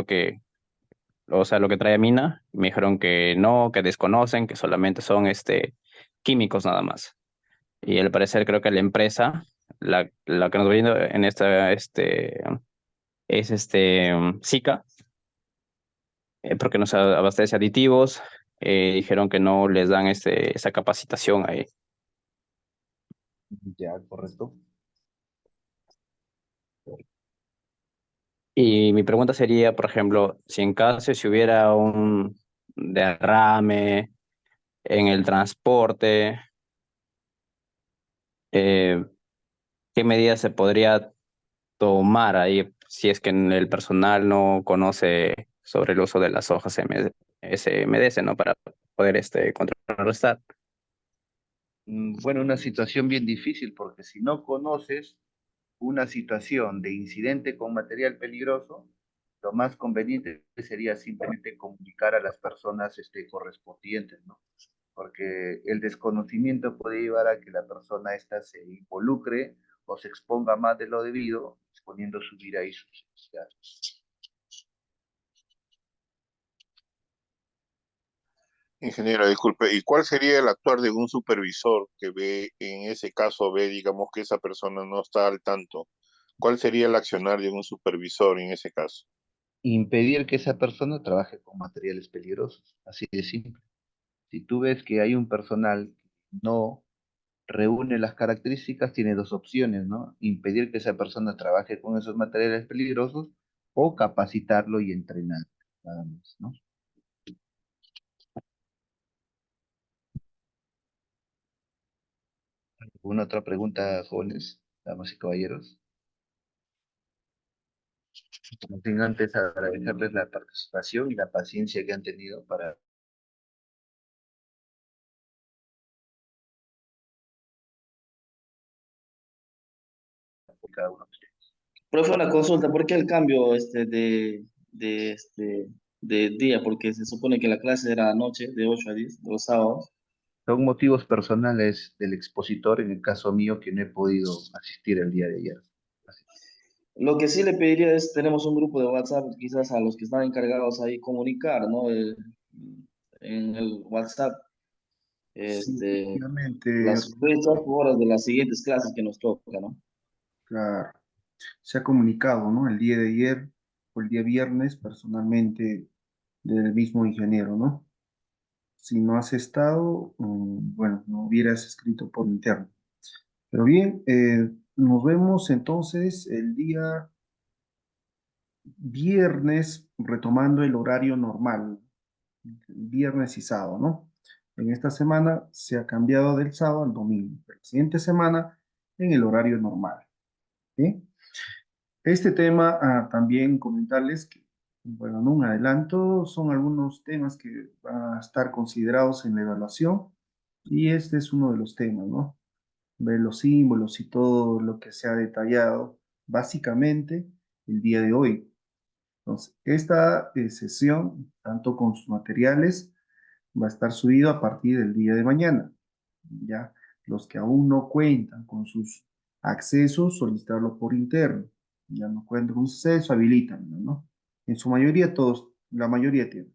Speaker 14: o sea, lo que trae mina? Y me dijeron que no, que desconocen, que solamente son químicos nada más. Y al parecer creo que la empresa, la que nos brinda en esta, es Sika, porque nos abastece aditivos dijeron que no les dan esa capacitación ahí.
Speaker 1: Ya, correcto.
Speaker 14: Y mi pregunta sería, por ejemplo, si en caso si hubiera un derrame en el transporte, eh, ¿qué medidas se podría tomar ahí si es que el personal no conoce sobre el uso de las hojas SMDS, ¿no? Para poder contrarrestar.
Speaker 1: Bueno, una situación bien difícil porque si no conoces una situación de incidente con material peligroso, lo más conveniente sería simplemente comunicar a las personas correspondientes, ¿no? Porque el desconocimiento puede llevar a que la persona esta se involucre o se exponga más de lo debido, exponiendo su vida y sus necesidades.
Speaker 10: Ingeniero, disculpe, ¿y cuál sería el actuar de un supervisor que ve, en ese caso, digamos, que esa persona no está al tanto? ¿Cuál sería el accionar de un supervisor en ese caso?
Speaker 1: Impedir que esa persona trabaje con materiales peligrosos, así de simple. Si tú ves que hay un personal que no reúne las características, tiene dos opciones, ¿no? Impedir que esa persona trabaje con esos materiales peligrosos o capacitarlo y entrenar, nada más, ¿no? ¿Alguna otra pregunta, jóvenes, damas y caballeros? Como sin antes agradecerles la participación y la paciencia que han tenido para cada uno de ustedes.
Speaker 13: Profe, una consulta, ¿por qué el cambio de día? Porque se supone que la clase era anoche, de 8 a 10, los sábados.
Speaker 1: Son motivos personales del expositor, en el caso mío, que no he podido asistir el día de ayer.
Speaker 13: Lo que sí le pediría es, tenemos un grupo de WhatsApp, quizás a los que están encargados ahí comunicar, ¿no? En el WhatsApp,
Speaker 7: Sí, efectivamente,
Speaker 13: las fechas, horas de las siguientes clases que nos toca, ¿no?
Speaker 7: claro. Se ha comunicado, ¿no? El día de ayer o el día viernes, personalmente, del mismo ingeniero, ¿no? Si no has estado, bueno, no hubieras escrito por interno. Pero bien, nos vemos entonces el día viernes, retomando el horario normal, viernes y sábado, ¿no? En esta semana se ha cambiado del sábado al domingo, pero la siguiente semana en el horario normal, ¿sí? Este tema, también comentarles que, bueno, en un adelanto, son algunos temas que van a estar considerados en la evaluación y este es uno de los temas, ¿no? Ver los símbolos y todo lo que se ha detallado básicamente el día de hoy. Entonces, esta sesión, tanto con sus materiales, va a estar subido a partir del día de mañana. Ya, los que aún no cuentan con sus accesos, solicitarlo por interno. Ya no cuentan con su acceso, habilitan, ¿no? En su mayoría, todos, la mayoría tienen.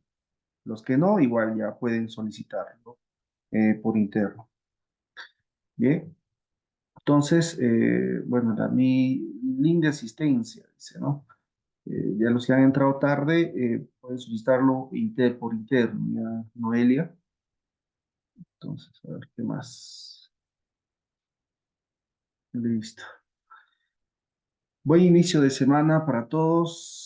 Speaker 7: Los que no, igual ya pueden solicitarlo por interno. Bien. Entonces, bueno, mi link de asistencia, dice, ¿no? Ya los que han entrado tarde, pueden solicitarlo por interno, ya, Noelia. Entonces, a ver, ¿qué más? Listo. Buen inicio de semana para todos.